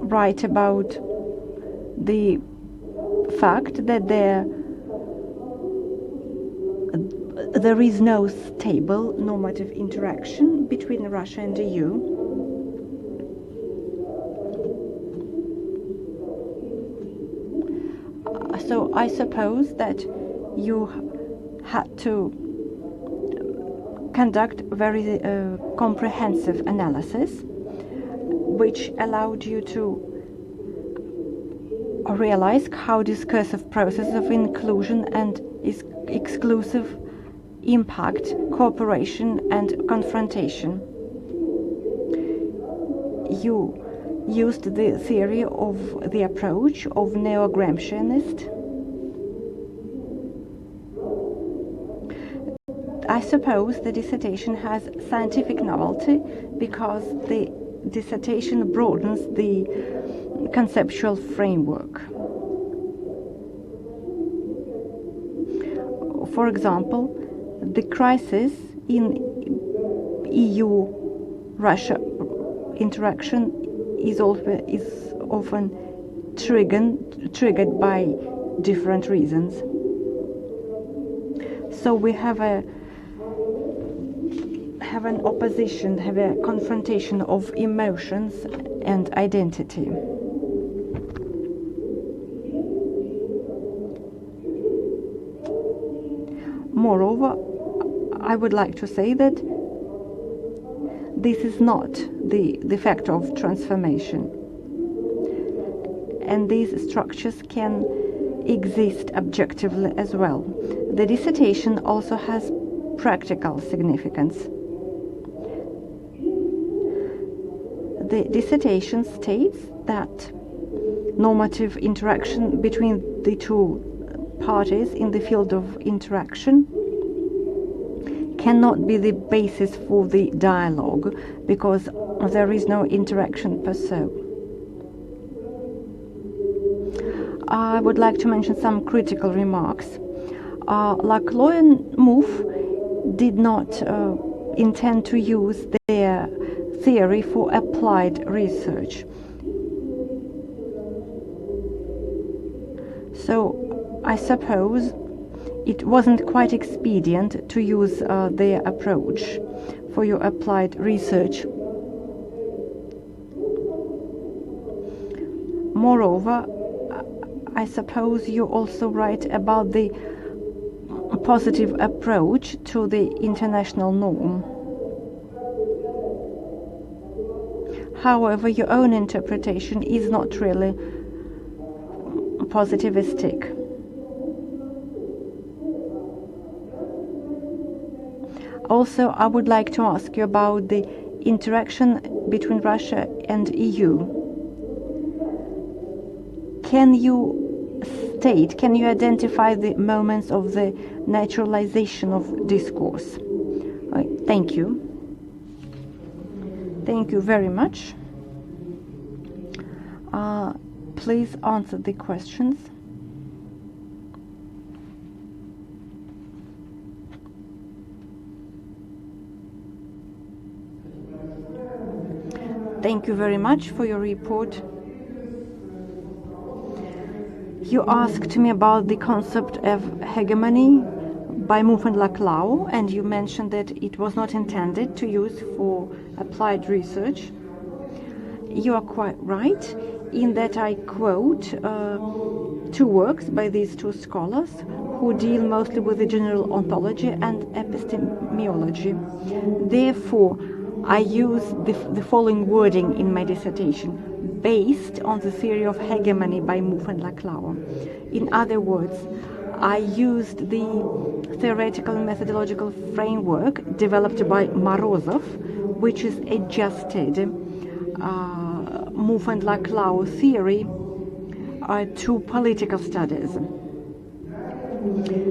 write about the fact that there is no stable normative interaction between Russia and the EU. So I suppose that you had to conduct very comprehensive analysis, which allowed you to realize how discursive processes of inclusion and exclusive impact cooperation and confrontation. You used the theory of the approach of neo-Gramscianist. I suppose the dissertation has scientific novelty because the dissertation broadens the conceptual framework. For example, the crisis in EU-Russia interaction is often triggered by different reasons. So we have a confrontation of emotions and identity. Moreover, I would like to say that this is not the fact of transformation, and these structures can exist objectively as well. The dissertation also has practical significance. The dissertation states that normative interaction between the two parties in the field of interaction cannot be the basis for the dialogue because there is no interaction per se. I would like to mention some critical remarks. Lacul and Mouffe did not intend to use their theory for applied research. So I suppose it wasn't quite expedient to use their approach for your applied research. Moreover, I suppose you also write about the positive approach to the international norm. However, your own interpretation is not really positivistic. Also, I would like to ask you about the interaction between Russia and EU. Can you identify the moments of the naturalization of discourse? Thank you. Thank you very much. Please answer the questions. Thank you very much for your report. You asked me about the concept of hegemony by Mouffe and Lacul, and you mentioned that it was not intended to use for applied research. You are quite right in that I quote two works by these two scholars who deal mostly with the general ontology and epistemology. Therefore, I use the following wording in my dissertation, based on the theory of hegemony by Mouffe and Lacul. In other words, I used the theoretical and methodological framework developed by Morozov, which is adjusted Mouffe and Lacul theory to political studies.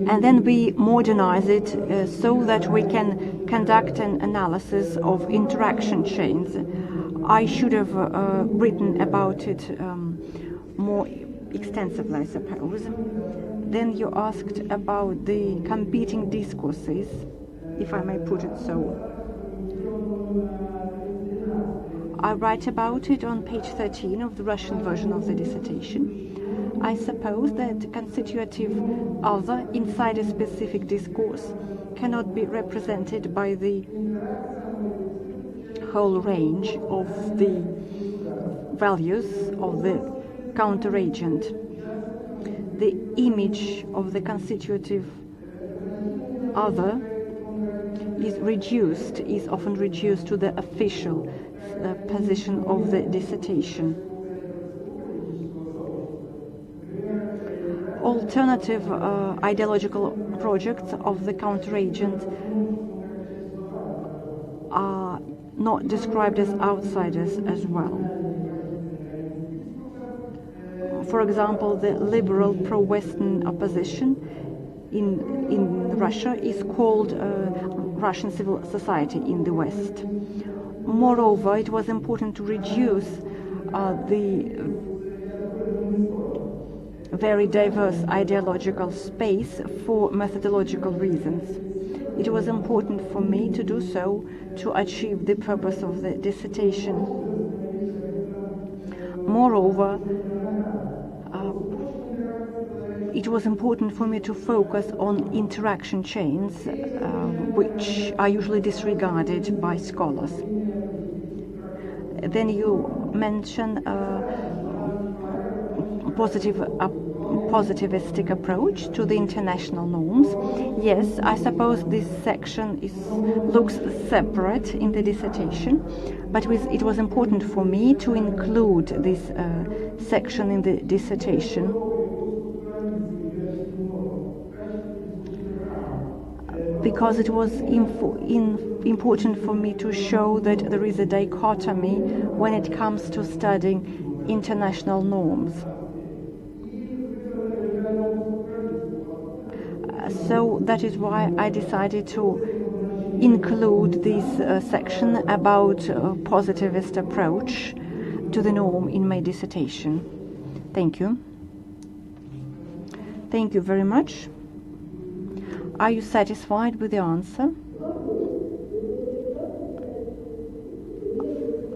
And then we modernize it so that we can conduct an analysis of interaction chains. I should have written about it more extensively, I suppose. Then you asked about the competing discourses, if I may put it so. I write about it on page 13 of the Russian version of the dissertation. I suppose that constitutive other inside a specific discourse cannot be represented by the whole range of the values of the counteragent. The image of the constitutive other is often reduced to the official position of the dissertation. Alternative ideological projects of the counteragent are not described as outsiders as well. For example, the liberal pro-Western opposition in Russia is called Russian civil society in the West. Moreover, it was important to reduce the very diverse ideological space for methodological reasons. It was important for me to do so to achieve the purpose of the dissertation. Moreover, it was important for me to focus on interaction chains, which are usually disregarded by scholars. Then you mention positivistic approach to the international norms. Yes, I suppose this section looks separate in the dissertation, but it was important for me to include this section in the dissertation. Because it was important for me to show that there is a dichotomy when it comes to studying international norms. So that is why I decided to include this section about positivist approach to the norm in my dissertation. Thank you. Thank you very much. Are you satisfied with the answer?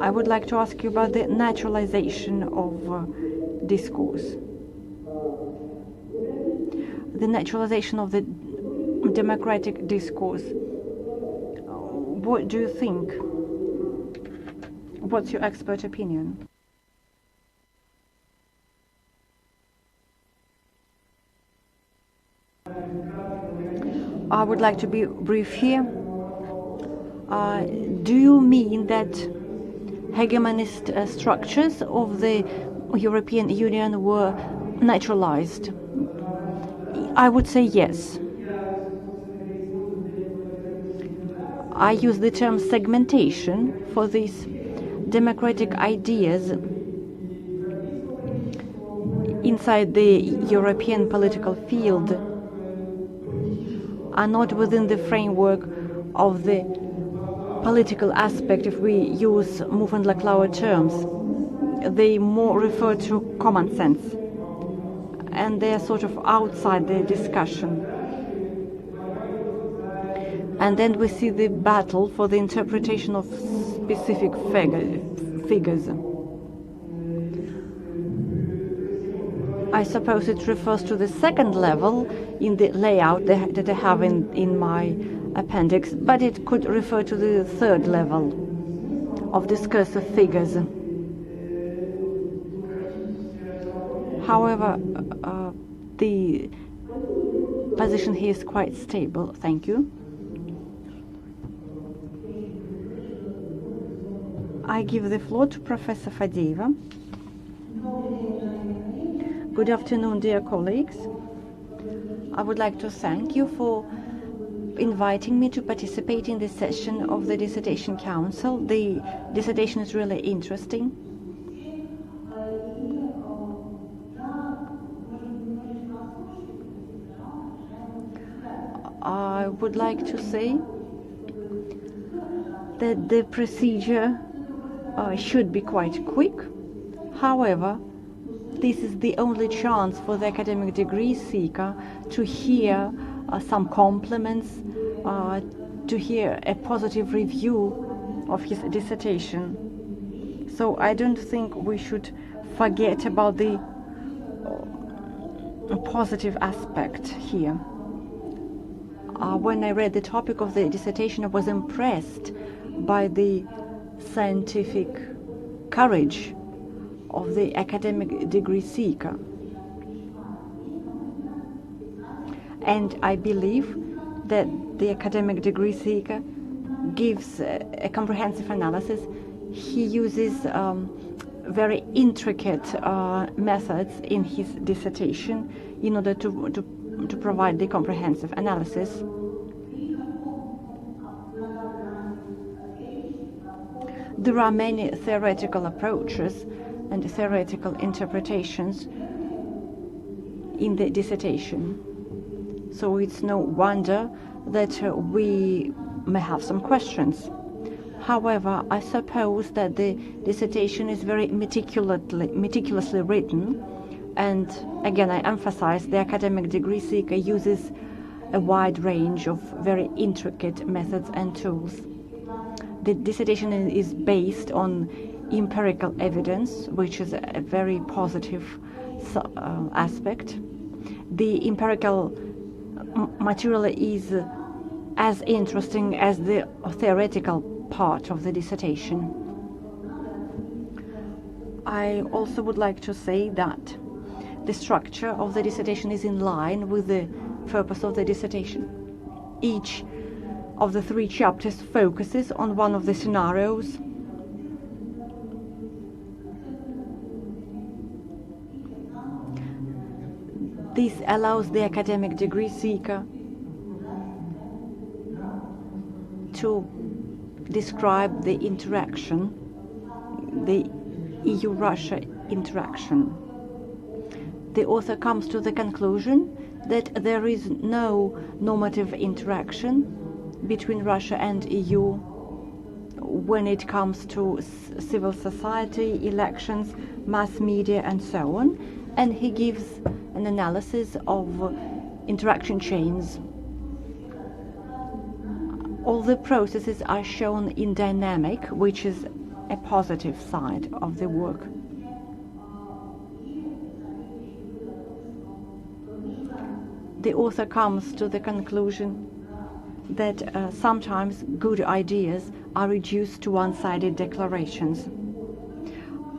I would like to ask you about the naturalization of discourse. The naturalization of the democratic discourse. What do you think? What's your expert opinion? I would like to be brief here. Do you mean that hegemonist structures of the European Union were naturalized? I would say yes. I use the term segmentation for these democratic ideas inside the European political field are not within the framework of the political aspect if we use Mouffe and Lacul terms. They more refer to common sense, and they're sort of outside the discussion. And then we see the battle for the interpretation of specific figures. I suppose it refers to the second level in the layout that I have in my appendix, but it could refer to the third level of discursive figures. However, the position here is quite stable. Thank you. I give the floor to Professor Fadeva. Good afternoon, dear colleagues. I would like to thank you for inviting me to participate in this session of the Dissertation Council. The dissertation is really interesting. I would like to say that the procedure should be quite quick. However, this is the only chance for the academic degree seeker to hear some compliments, to hear a positive review of his dissertation. So I don't think we should forget about the positive aspect here. When I read the topic of the dissertation, I was impressed by the scientific courage of the academic degree seeker. And I believe that the academic degree seeker gives a comprehensive analysis. He uses very intricate methods in his dissertation in order to provide the comprehensive analysis. There are many theoretical approaches and theoretical interpretations in the dissertation. So it's no wonder that we may have some questions. However, I suppose that the dissertation is very meticulously written, and again I emphasize the academic degree seeker uses a wide range of very intricate methods and tools. The dissertation is based on empirical evidence, which is a very positive aspect. The empirical material is as interesting as the theoretical part of the dissertation. I also would like to say that the structure of the dissertation is in line with the purpose of the dissertation. Each of the 3 chapters focuses on one of the scenarios. This allows the academic degree seeker to describe the interaction, the EU-Russia interaction. The author comes to the conclusion that there is no normative interaction between Russia and EU when it comes to civil society, elections, mass media, and so on. And he gives an analysis of interaction chains. All the processes are shown in dynamic, which is a positive side of the work. The author comes to the conclusion that sometimes good ideas are reduced to one-sided declarations.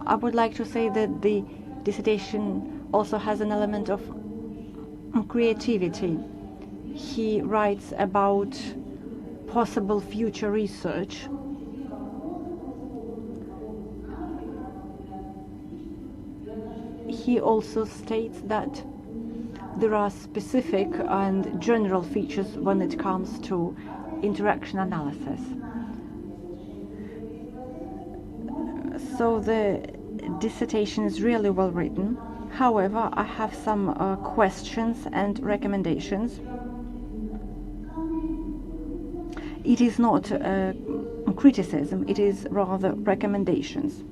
I would like to say that the dissertation also has an element of creativity. He writes about possible future research. He also states that there are specific and general features when it comes to interaction analysis. So the dissertation is really well written. However, I have some questions and recommendations. It is not criticism, it is rather recommendations.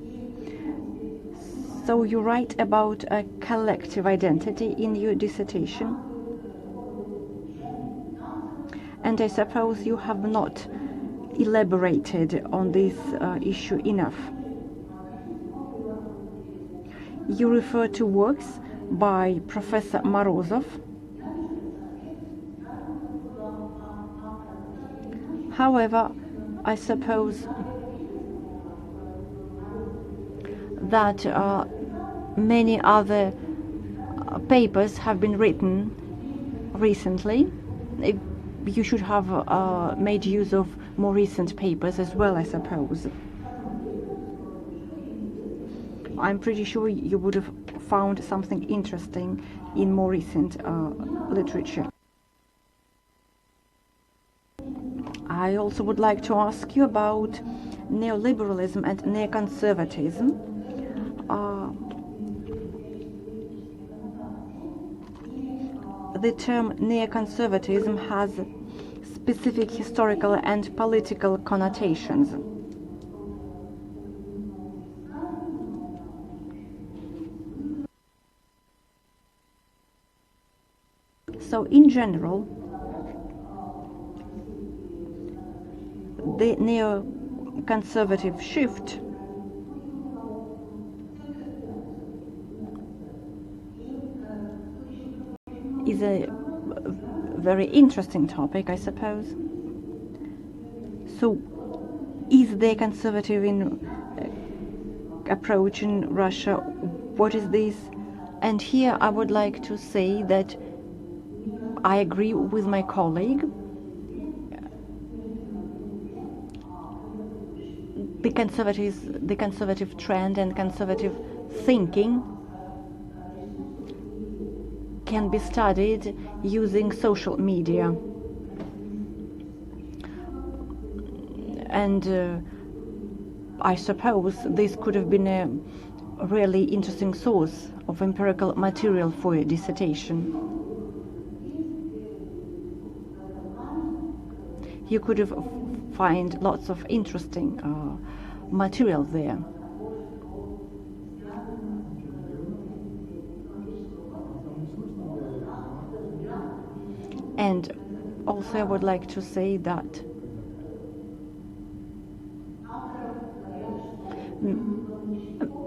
So you write about a collective identity in your dissertation, and I suppose you have not elaborated on this issue enough. You refer to works by Professor Morozov. However, I suppose that many other papers have been written recently. You should have made use of more recent papers as well, I suppose. I'm pretty sure you would have found something interesting in more recent literature. I also would like to ask you about neoliberalism and neoconservatism. The term neoconservatism has specific historical and political connotations. So in general, the neoconservative shift is a very interesting topic, I suppose. So, is the conservative approach in Russia? What is this? And here I would like to say that I agree with my colleague. The conservative trend and conservative thinking can be studied using social media. And I suppose this could have been a really interesting source of empirical material for a dissertation. You could have find lots of interesting material there. And also I would like to say that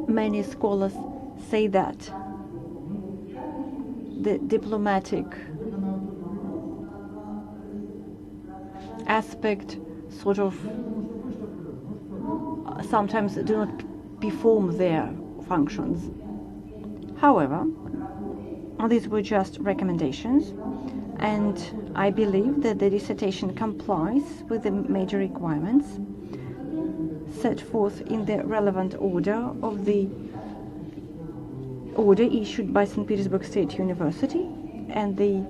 many scholars say that the diplomatic aspect sort of sometimes do not perform their functions. However, these were just recommendations, and I believe that the dissertation complies with the major requirements set forth in the relevant order of the order issued by St. Petersburg State University, and the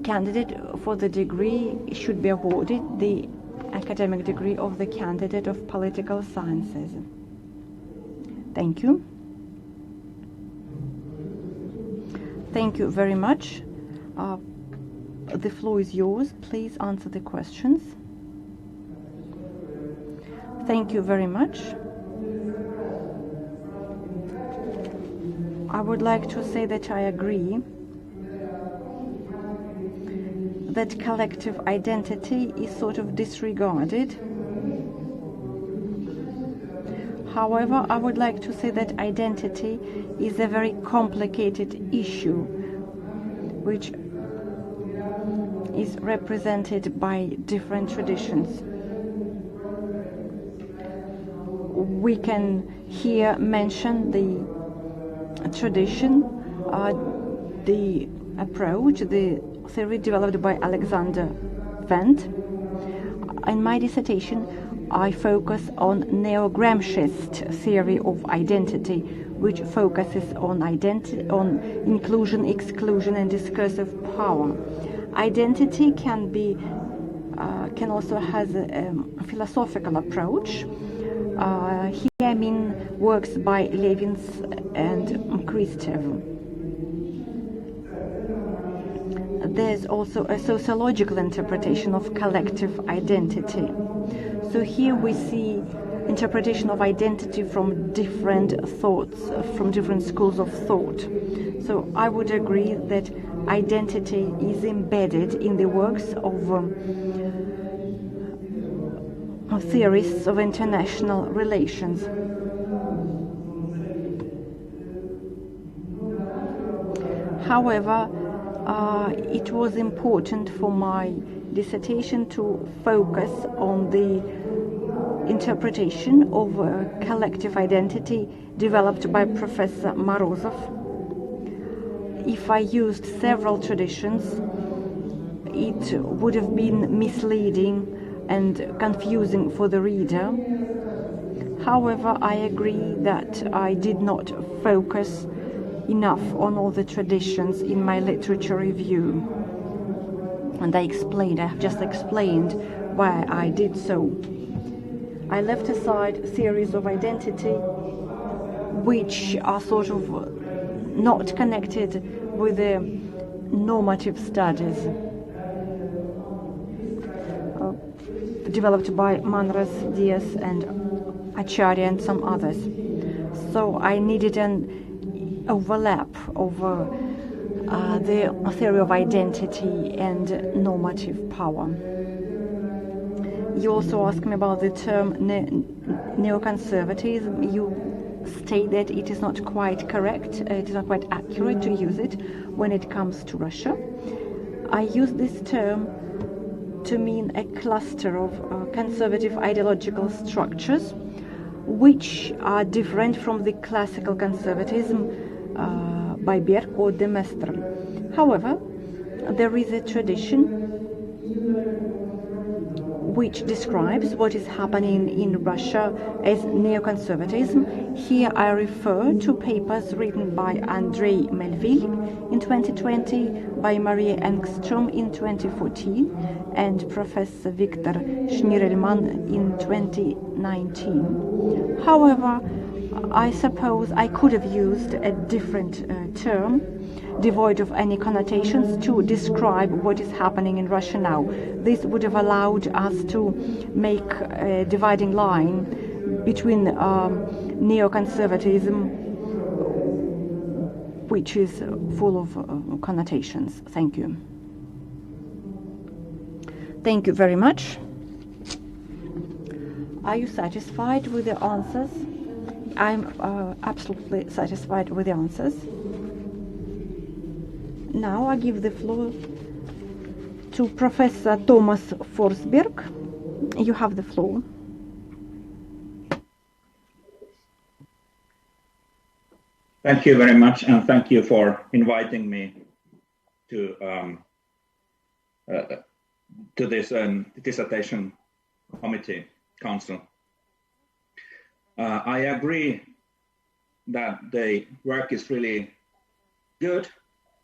candidate for the degree should be awarded the academic degree of the candidate of political sciences. Thank you. Thank you very much. The floor is yours. Please answer the questions. Thank you very much. I would like to say that I agree that collective identity is sort of disregarded. However, I would like to say that identity is a very complicated issue, which is represented by different traditions. We can here mention the tradition, the approach, the theory developed by Alexander Wendt. In my dissertation, I focus on neo-Gramscist theory of identity, which focuses on inclusion, exclusion, and discursive power. Identity can also has a philosophical approach. Here I mean works by Levins and Kristev. There's also a sociological interpretation of collective identity. So here we see interpretation of identity from different thoughts, from different schools of thought. So I would agree that identity is embedded in the works of theorists of international relations. However, it was important for my dissertation to focus on the interpretation of collective identity developed by Professor Morozov. If I used several traditions, it would have been misleading and confusing for the reader. However, I agree that I did not focus enough on all the traditions in my literature review. And I have just explained why I did so. I left aside theories of identity which are sort of not connected with the normative studies developed by Manras, Diaz and Acharya and some others. So I needed an overlap of the theory of identity and normative power. You also asked me about the term neoconservatism. You state that it is not quite correct, it is not quite accurate to use it when it comes to Russia. I use this term to mean a cluster of conservative ideological structures which are different from the classical conservatism by Berg or de Maistre. However, there is a tradition which describes what is happening in Russia as neoconservatism. Here I refer to papers written by Andrei Melville in 2020, by Maria Engström in 2014, and Professor Viktor Schnirelman in 2019. However, I suppose I could have used a different term, devoid of any connotations, to describe what is happening in Russia now. This would have allowed us to make a dividing line between neoconservatism, which is full of connotations. Thank you. Thank you very much. Are you satisfied with the answers? I'm absolutely satisfied with the answers. Now I give the floor to Professor Thomas Forsberg. You have the floor. Thank you very much, and thank you for inviting me to this dissertation committee council. I agree that the work is really good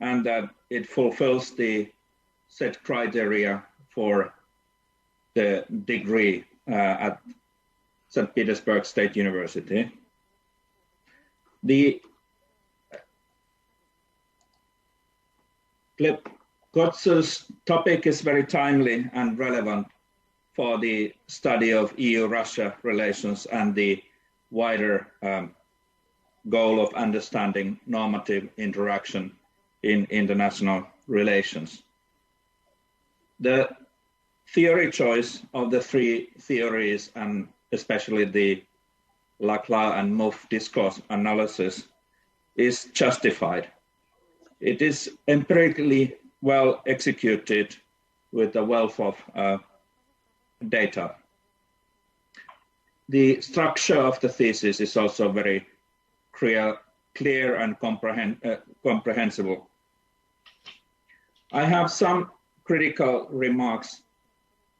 and that it fulfills the set criteria for the degree at St. Petersburg State University. The Gleb Kotsur's topic is very timely and relevant for the study of EU-Russia relations and the wider goal of understanding normative interaction in international relations. The theory choice of the three theories, and especially the Lacul and Mouffe discourse analysis, is justified. It is empirically well executed with a wealth of data. The structure of the thesis is also very clear and comprehensible. I have some critical remarks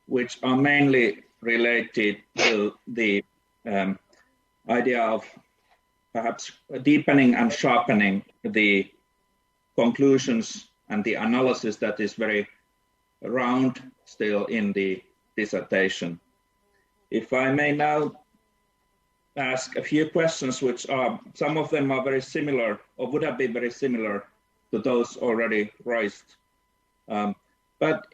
which are mainly related to the idea of perhaps deepening and sharpening the conclusions and the analysis that is very round still in the dissertation. If I may now ask a few questions, which are, some of them are very similar or would have been very similar to those already raised. But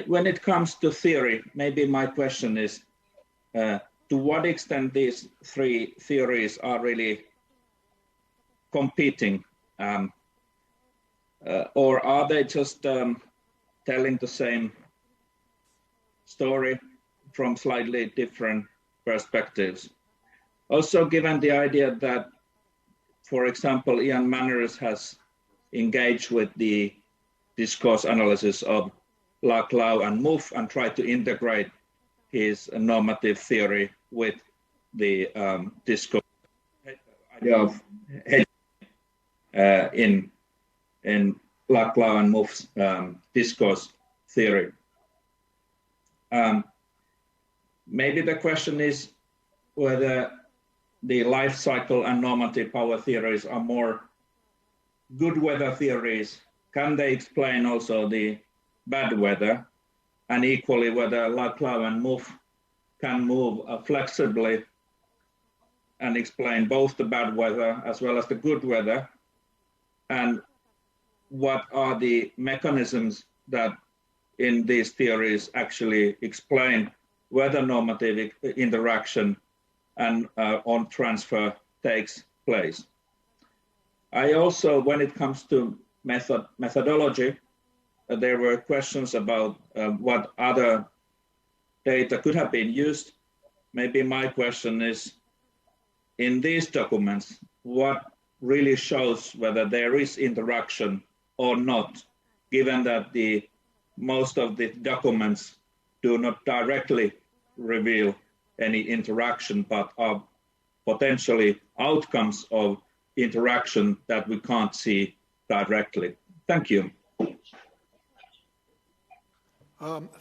when it comes to theory, maybe my question is, to what extent these three theories are really competing, or are they just telling the same story from slightly different perspectives? Also, given the idea that, for example, Ian Manners has engage with the discourse analysis of Lacul and Mouffe and try to integrate his normative theory with the discourse idea of hegemony in Lacul and Mouffe's discourse theory. Maybe the question is whether the life cycle and normative power theories are more good weather theories. Can they explain also the bad weather? And equally, whether Lacul and Mouffe can move flexibly and explain both the bad weather as well as the good weather? And what are the mechanisms that in these theories actually explain whether normative interaction and on transfer takes place? I also, when it comes to methodology, there were questions about what other data could have been used. Maybe my question is, in these documents, what really shows whether there is interaction or not, given that most of the documents do not directly reveal any interaction, but are potentially outcomes of interaction that we can't see directly. Thank you.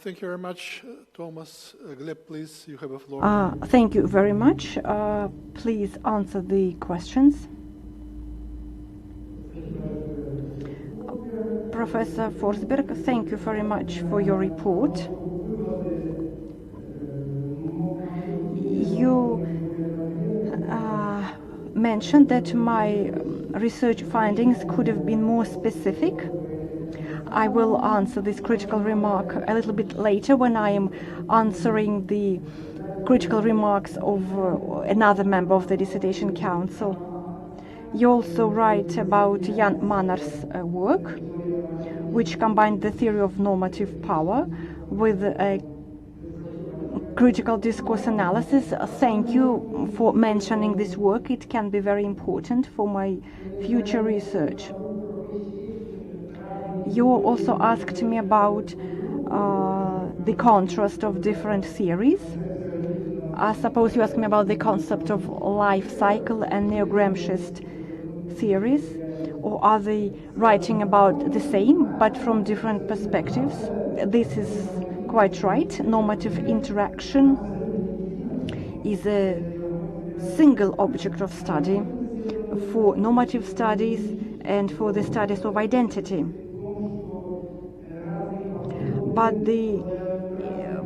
Thank you very much, Thomas. Gleb, please, you have the floor. Thank you very much. Please answer the questions. Professor Forsberg, thank you very much for your report. You mentioned that my research findings could have been more specific. I will answer this critical remark a little bit later when I am answering the critical remarks of another member of the Dissertation Council. You also write about Jan Manner's work, which combined the theory of normative power with a critical discourse analysis. Thank you for mentioning this work. It can be very important for my future research. You also asked me about the contrast of different theories. I suppose you asked me about the concept of life cycle and neo-Gramsciist theories, or are they writing about the same but from different perspectives? This is quite right. Normative interaction is a single object of study for normative studies and for the studies of identity. But the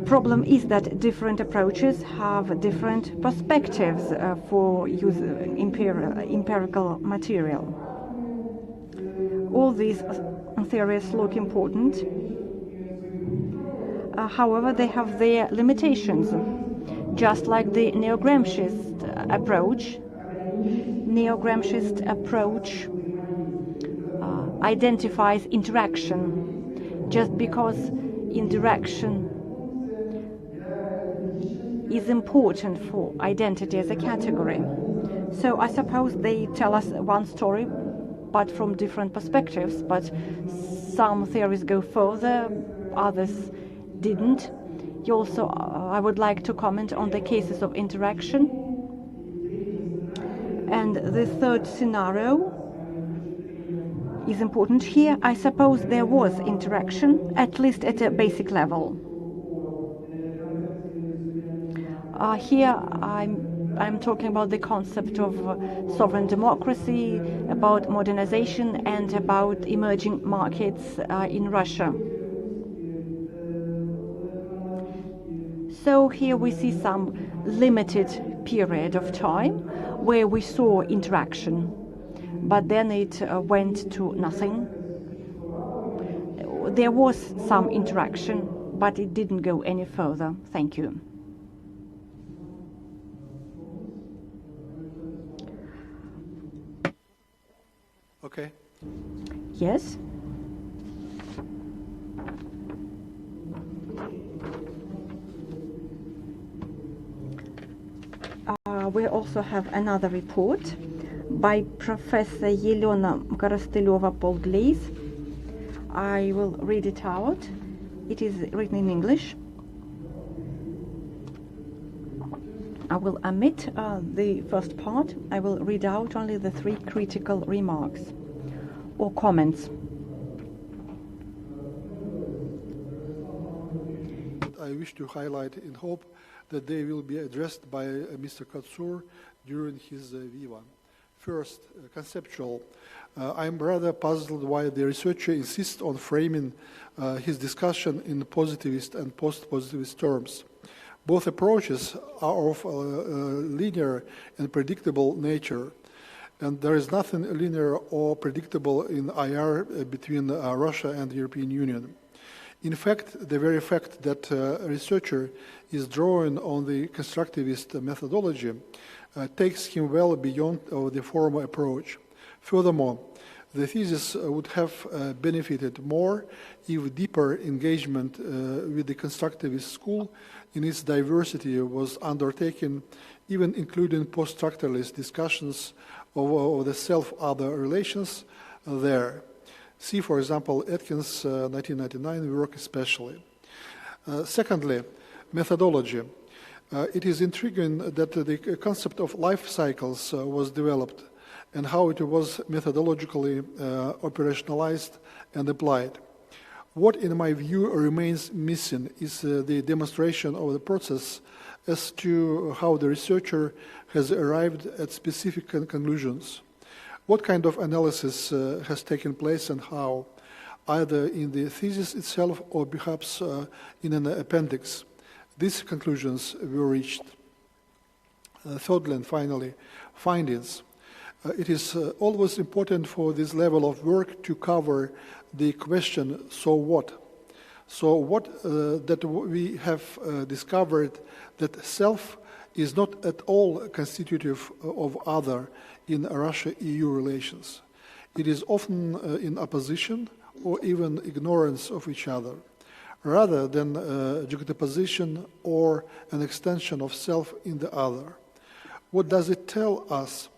problem is that different approaches have different perspectives for using empirical material. All these theories look important. However, they have their limitations. Just like the neo-Gramsciist approach, identifies interaction. Just because interaction is important for identity as a category. So I suppose they tell us one story, but from different perspectives. But some theories go further, others didn't. You also, I would like to comment on the cases of interaction. And the third scenario is important here. I suppose there was interaction, at least at a basic level. Here I'm talking about the concept of sovereign democracy, about modernization, and about emerging markets in Russia. So here we see some limited period of time where we saw interaction, but then it went to nothing. There was some interaction, but it didn't go any further. Thank you. Okay. Yes. We also have another report by Professor Yelena Korostylova-Polgleys. I will read it out. It is written in English. I will omit the first part. I will read out only the 3 critical remarks or comments. I wish to highlight in hope that they will be addressed by Mr. Kotsur during his V1. First, conceptual. I'm rather puzzled why the researcher insists on framing his discussion in positivist and post-positivist terms. Both approaches are of linear and predictable nature, and there is nothing linear or predictable in IR between Russia and the European Union. In fact, the very fact that a researcher is drawing on the constructivist methodology takes him well beyond the former approach. Furthermore, the thesis would have benefited more if deeper engagement with the constructivist school in its diversity was undertaken, even including post-structuralist discussions of the self-other relations there. See, for example, Atkins' 1999 work especially. Secondly, methodology. It is intriguing that the concept of life cycles was developed and how it was methodologically operationalized and applied. What, in my view, remains missing is the demonstration of the process as to how the researcher has arrived at specific conclusions. What kind of analysis has taken place and how, either in the thesis itself or perhaps in an appendix. These conclusions were reached. Thirdly and finally, findings. It is always important for this level of work to cover the question, so what? So what that we have discovered that self is not at all constitutive of other in Russia-EU relations. It is often in opposition or even ignorance of each other, rather than juxtaposition or an extension of self in the other. What does it tell us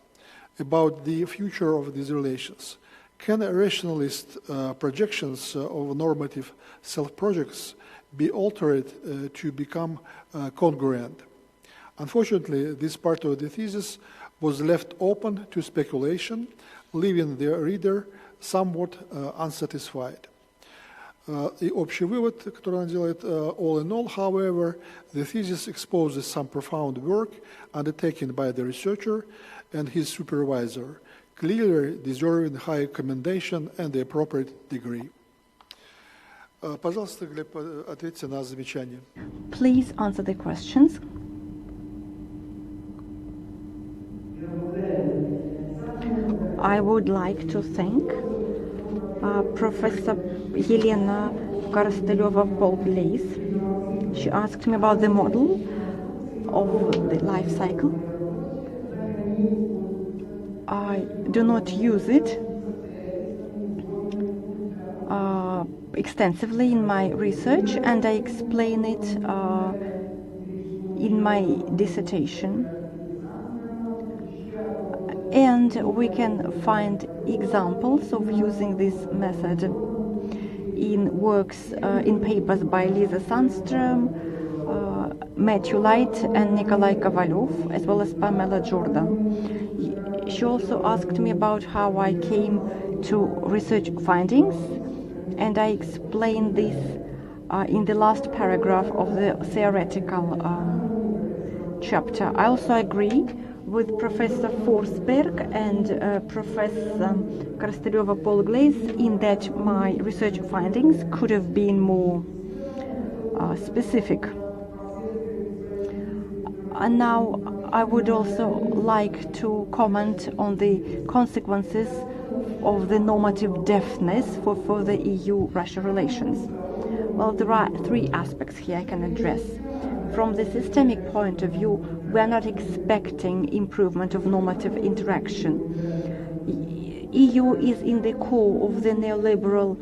about the future of these relations? Can rationalist projections of normative self-projects be altered to become congruent? Unfortunately, this part of the thesis was left open to speculation, leaving the reader somewhat unsatisfied. И общий вывод, который она делает, all in all, however, the thesis exposes some profound work undertaken by the researcher and his supervisor, clearly deserving high commendation and the appropriate degree. Пожалуйста, Глеб, ответьте на замечания. Please answer the questions. I would like to thank Professor Yelena Korostylova-Polgleys. She asked me about the model of the life cycle. I do not use it extensively in my research, and I explain it in my dissertation. And we can find examples of using this method in works, in papers by Lisa Sandström, Matthew Light, and Nikolai Kovalyov, as well as Pamela Jordan. She also asked me about how I came to research findings, and I explained this in the last paragraph of the theoretical chapter. I also agree with Professor Forsberg and Professor Korostylova-Polgleys in that my research findings could have been more specific. And now I would also like to comment on the consequences of the normative deafness for the EU-Russia relations. Well, there are 3 aspects here I can address. From the systemic point of view, we are not expecting improvement of normative interaction. EU is in the core of the neoliberal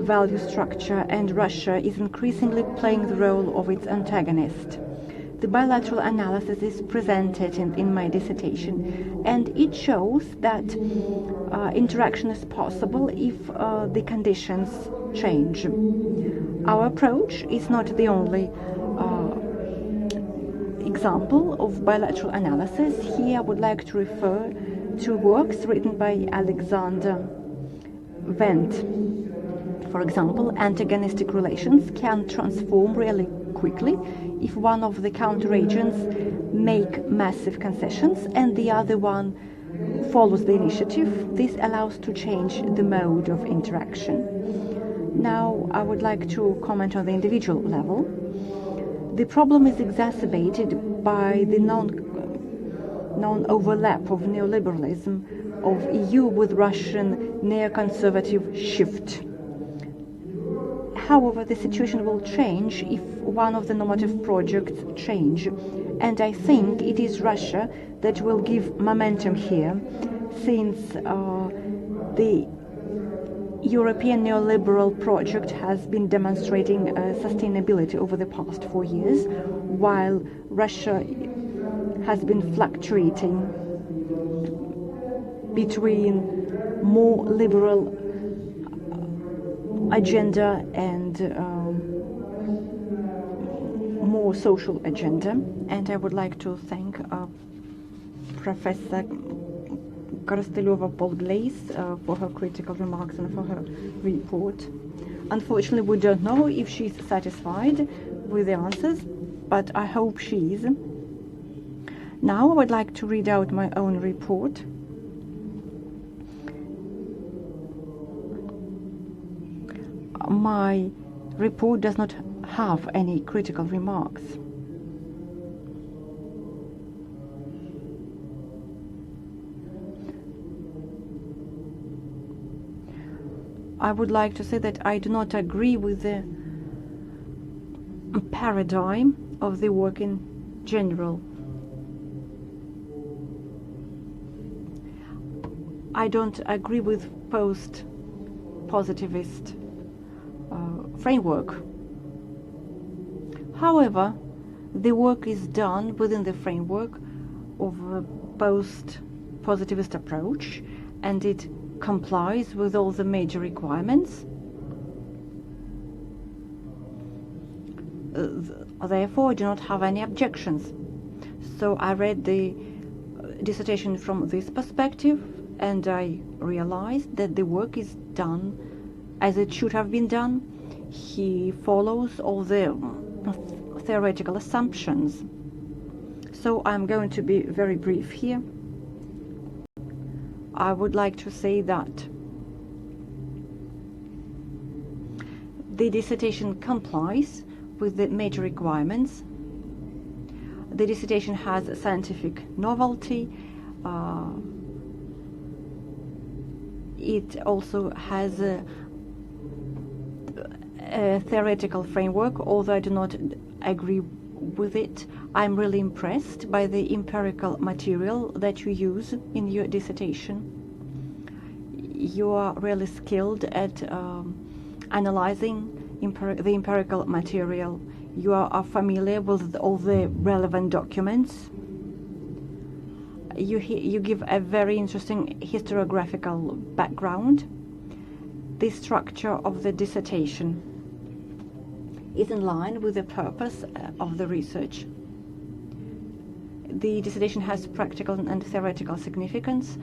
value structure, and Russia is increasingly playing the role of its antagonist. The bilateral analysis is presented in my dissertation, and it shows that interaction is possible if the conditions change. Our approach is not the only example of bilateral analysis. Here I would like to refer to works written by Alexander Wendt. For example, antagonistic relations can transform really quickly if one of the counter-agents make massive concessions and the other one follows the initiative. This allows to change the mode of interaction. Now I would like to comment on the individual level. The problem is exacerbated by the non-overlap of neoliberalism of EU with Russian neoconservative shift. However, the situation will change if one of the normative projects change, and I think it is Russia that will give momentum here, since the European neoliberal project has been demonstrating sustainability over the past 4 years, while Russia has been fluctuating between more liberal agenda and more social agenda. And I would like to thank Professor Korostelova-Polglaze for her critical remarks and for her report. Unfortunately, we don't know if she's satisfied with the answers, but I hope she is. Now I would like to read out my own report. My report does not have any critical remarks. I would like to say that I do not agree with the paradigm of the work in general. I don't agree with post-positivist framework. However, the work is done within the framework of a post-positivist approach, and it complies with all the major requirements. Therefore, I do not have any objections. So I read the dissertation from this perspective, and I realized that the work is done as it should have been done. He follows all the theoretical assumptions. So I'm going to be very brief here. I would like to say that the dissertation complies with the major requirements. The dissertation has a scientific novelty. It also has a theoretical framework, although I do not agree with it. I'm really impressed by the empirical material that you use in your dissertation. You are really skilled at analyzing the empirical material. You are familiar with all the relevant documents. You give a very interesting historiographical background. The structure of the dissertation is in line with the purpose of the research. The dissertation has practical and theoretical significance.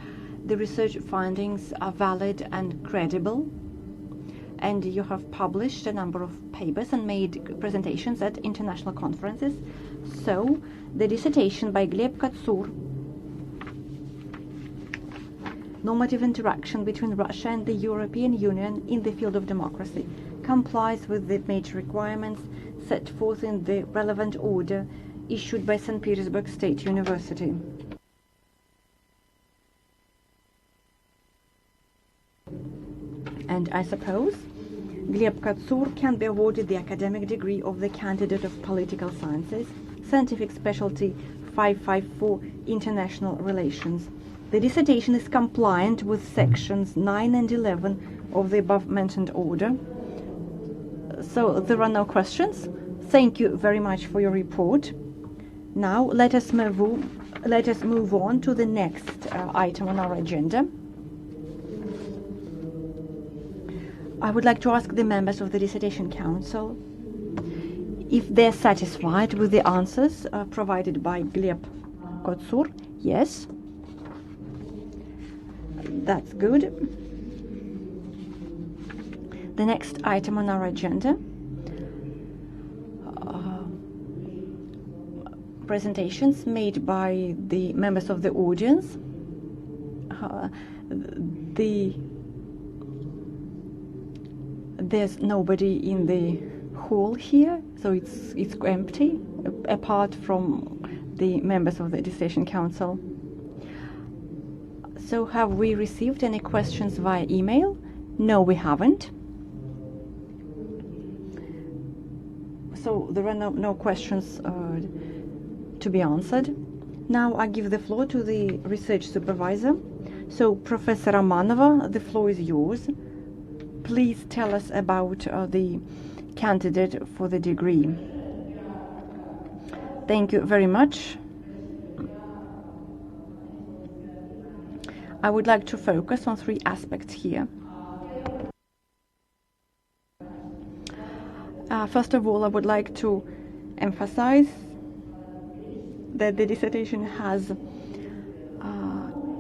The research findings are valid and credible, and you have published a number of papers and made presentations at international conferences. So, the dissertation by Gleb Kotsur, Normative Interaction between Russia and the European Union in the Field of Democracy, complies with the major requirements set forth in the relevant order issued by St. Petersburg State University. And I suppose Gleb Kotsur can be awarded the academic degree of the candidate of political sciences, scientific specialty 554, international relations. The dissertation is compliant with sections 9 and 11 of the above-mentioned order. So there are no questions. Thank you very much for your report. Now let us move on to the next item on our agenda. I would like to ask the members of the Dissertation Council if they're satisfied with the answers provided by Gleb Kotsur. Yes. That's good. The next item on our agenda, presentations made by the members of the audience. There's nobody in the hall here, so it's empty, apart from the members of the Dissertation Council. So have we received any questions via email? No, we haven't. So there are no questions to be answered. Now I give the floor to the research supervisor. So Professor Romanova, the floor is yours. Please tell us about the candidate for the degree. Thank you very much. I would like to focus on 3 aspects here. First of all, I would like to emphasize that the dissertation has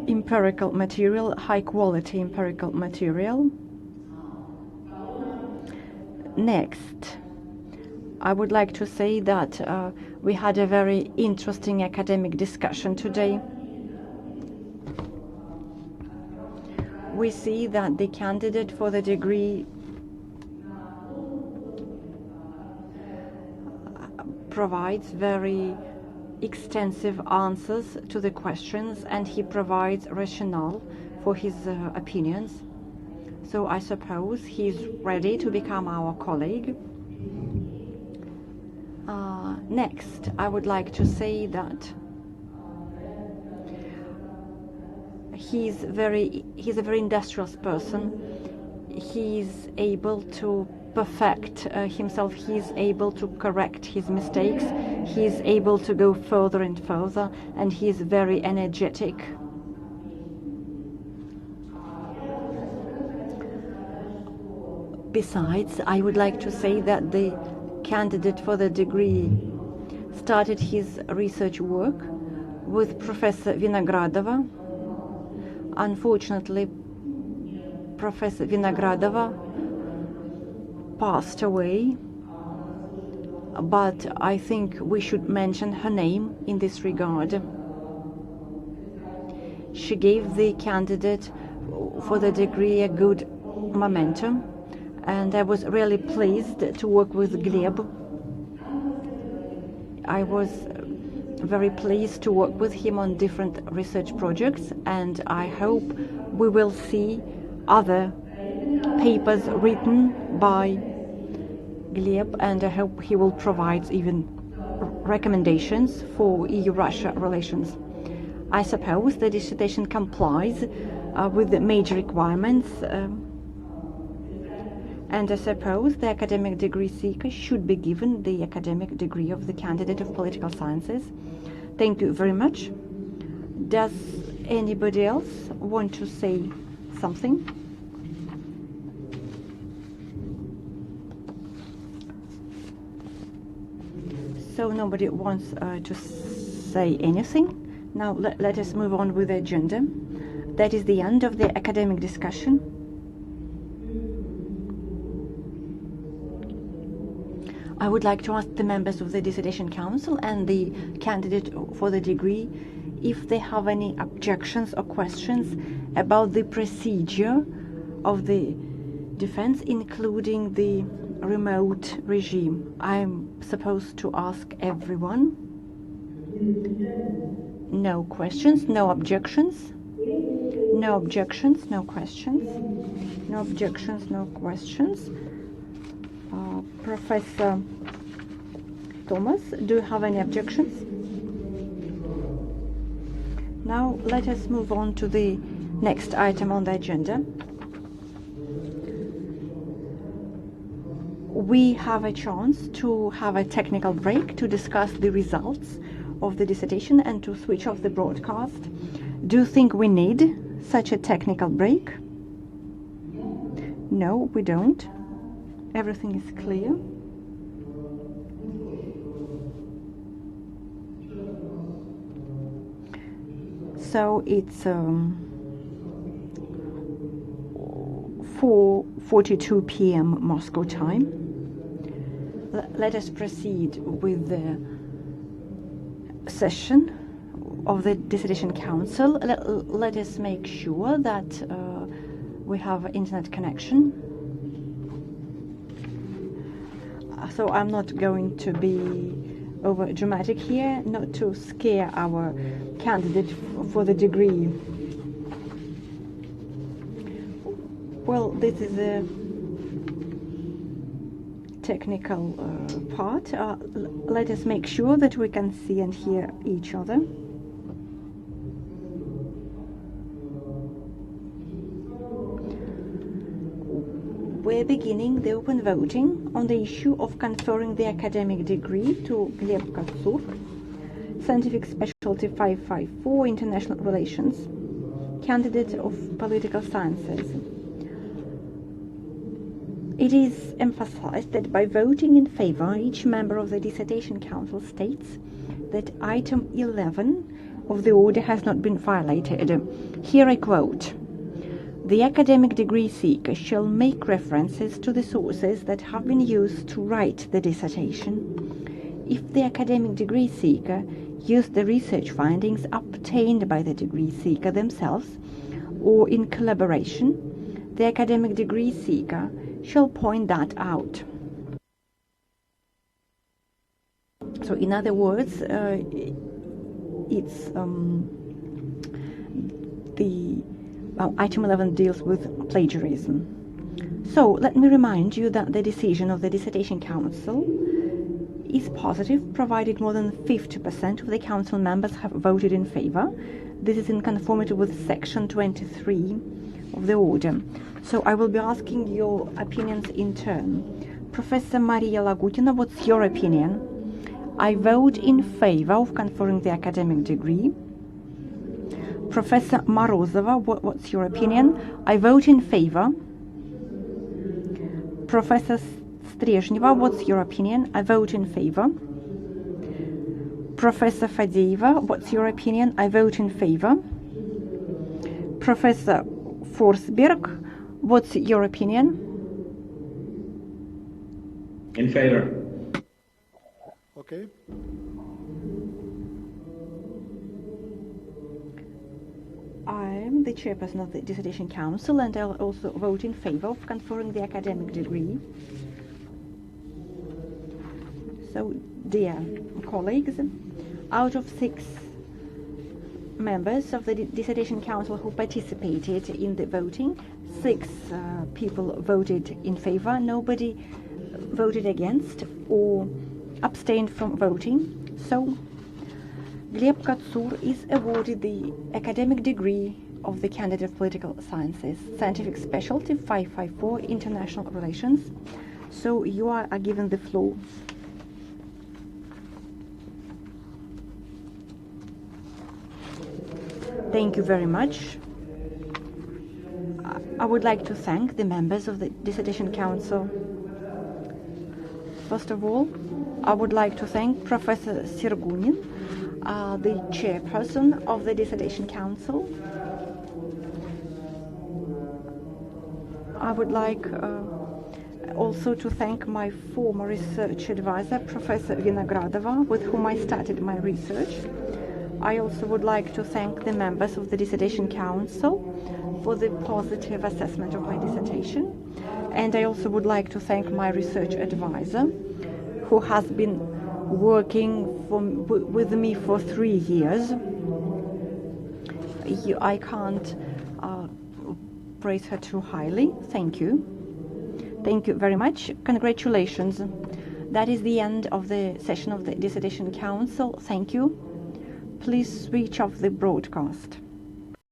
empirical material, high-quality empirical material. Next, I would like to say that we had a very interesting academic discussion today. We see that the candidate for the degree provides very extensive answers to the questions, and he provides rationale for his opinions. So I suppose he's ready to become our colleague. Next, I would like to say that he's a very industrious person. He's able to perfect himself. He's able to correct his mistakes. He's able to go further and further, and he's very energetic. Besides, I would like to say that the candidate for the degree started his research work with Professor Vinogradova. Unfortunately, Professor Vinogradova passed away, but I think we should mention her name in this regard. She gave the candidate for the degree a good momentum, and I was really pleased to work with Gleb. I was very pleased to work with him on different research projects, and I hope we will see other papers written by Gleb, and I hope he will provide even recommendations for EU-Russia relations. I suppose the dissertation complies with the major requirements, and I suppose the academic degree seeker should be given the academic degree of the candidate of political sciences. Thank you very much. Does anybody else want to say something? So nobody wants to say anything. Now let us move on with the agenda. That is the end of the academic discussion. I would like to ask the members of the Dissertation Council and the candidate for the degree if they have any objections or questions about the procedure of the defense, including the remote regime. I'm supposed to ask everyone. No questions, no objections. No objections, no questions. No objections, no questions. Professor Thomas, do you have any objections? Now let us move on to the next item on the agenda. We have a chance to have a technical break to discuss the results of the dissertation and to switch off the broadcast. Do you think we need such a technical break? No, we don't. Everything is clear. So it's 4:42 p.m. Moscow time. Let us proceed with the session of the Dissertation Council. Let us make sure that we have internet connection. So I'm not going to be over dramatic here, not to scare our candidate for the degree. Well, this is a technical part. Let us make sure that we can see and hear each other. We're beginning the open voting on the issue of conferring the academic degree to Gleb Kotsur, Scientific Specialty 554, International Relations, candidate of Political Sciences. It is emphasized that by voting in favor, each member of the Dissertation Council states that item 11 of the order has not been violated. Here I quote: "The academic degree seeker shall make references to the sources that have been used to write the dissertation. If the academic degree seeker used the research findings obtained by the degree seeker themselves or in collaboration, the academic degree seeker shall point that out." So in other words, it's item 11 deals with plagiarism. So let me remind you that the decision of the Dissertation Council is positive, provided more than 50% of the Council members have voted in favor. This is in conformity with Section 23 of the order. So I will be asking your opinions in turn. Professor Maria Lagutina, what's your opinion? I vote in favor of conferring the academic degree. Professor Morozova, what's your opinion? I vote in favor. Professor Strezhneva, what's your opinion? I vote in favor. Professor Fadeyeva, what's your opinion? I vote in favor. Professor Forsberg, what's your opinion? In favor. Okay. I'm the chairperson of the Dissertation Council, and I'll also vote in favor of conferring the academic degree. So, dear colleagues, out of 6 members of the Dissertation Council who participated in the voting, 6 people voted in favor, nobody voted against or abstained from voting. So Gleb Kotsur is awarded the academic degree of the candidate of Political Sciences, Scientific Specialty 554, International Relations. So you are given the floor. Thank you very much. I would like to thank the members of the Dissertation Council. First of all, I would like to thank Professor Sergunin, the chairperson of the Dissertation Council. I would like also to thank my former research advisor, Professor Vinogradova, with whom I started my research. I also would like to thank the members of the Dissertation Council for the positive assessment of my dissertation. And I also would like to thank my research advisor, who has been working with me for 3 years. I can't praise her too highly. Thank you. Thank you very much. Congratulations. That is the end of the session of the Dissertation Council. Thank you. Please switch off the broadcast.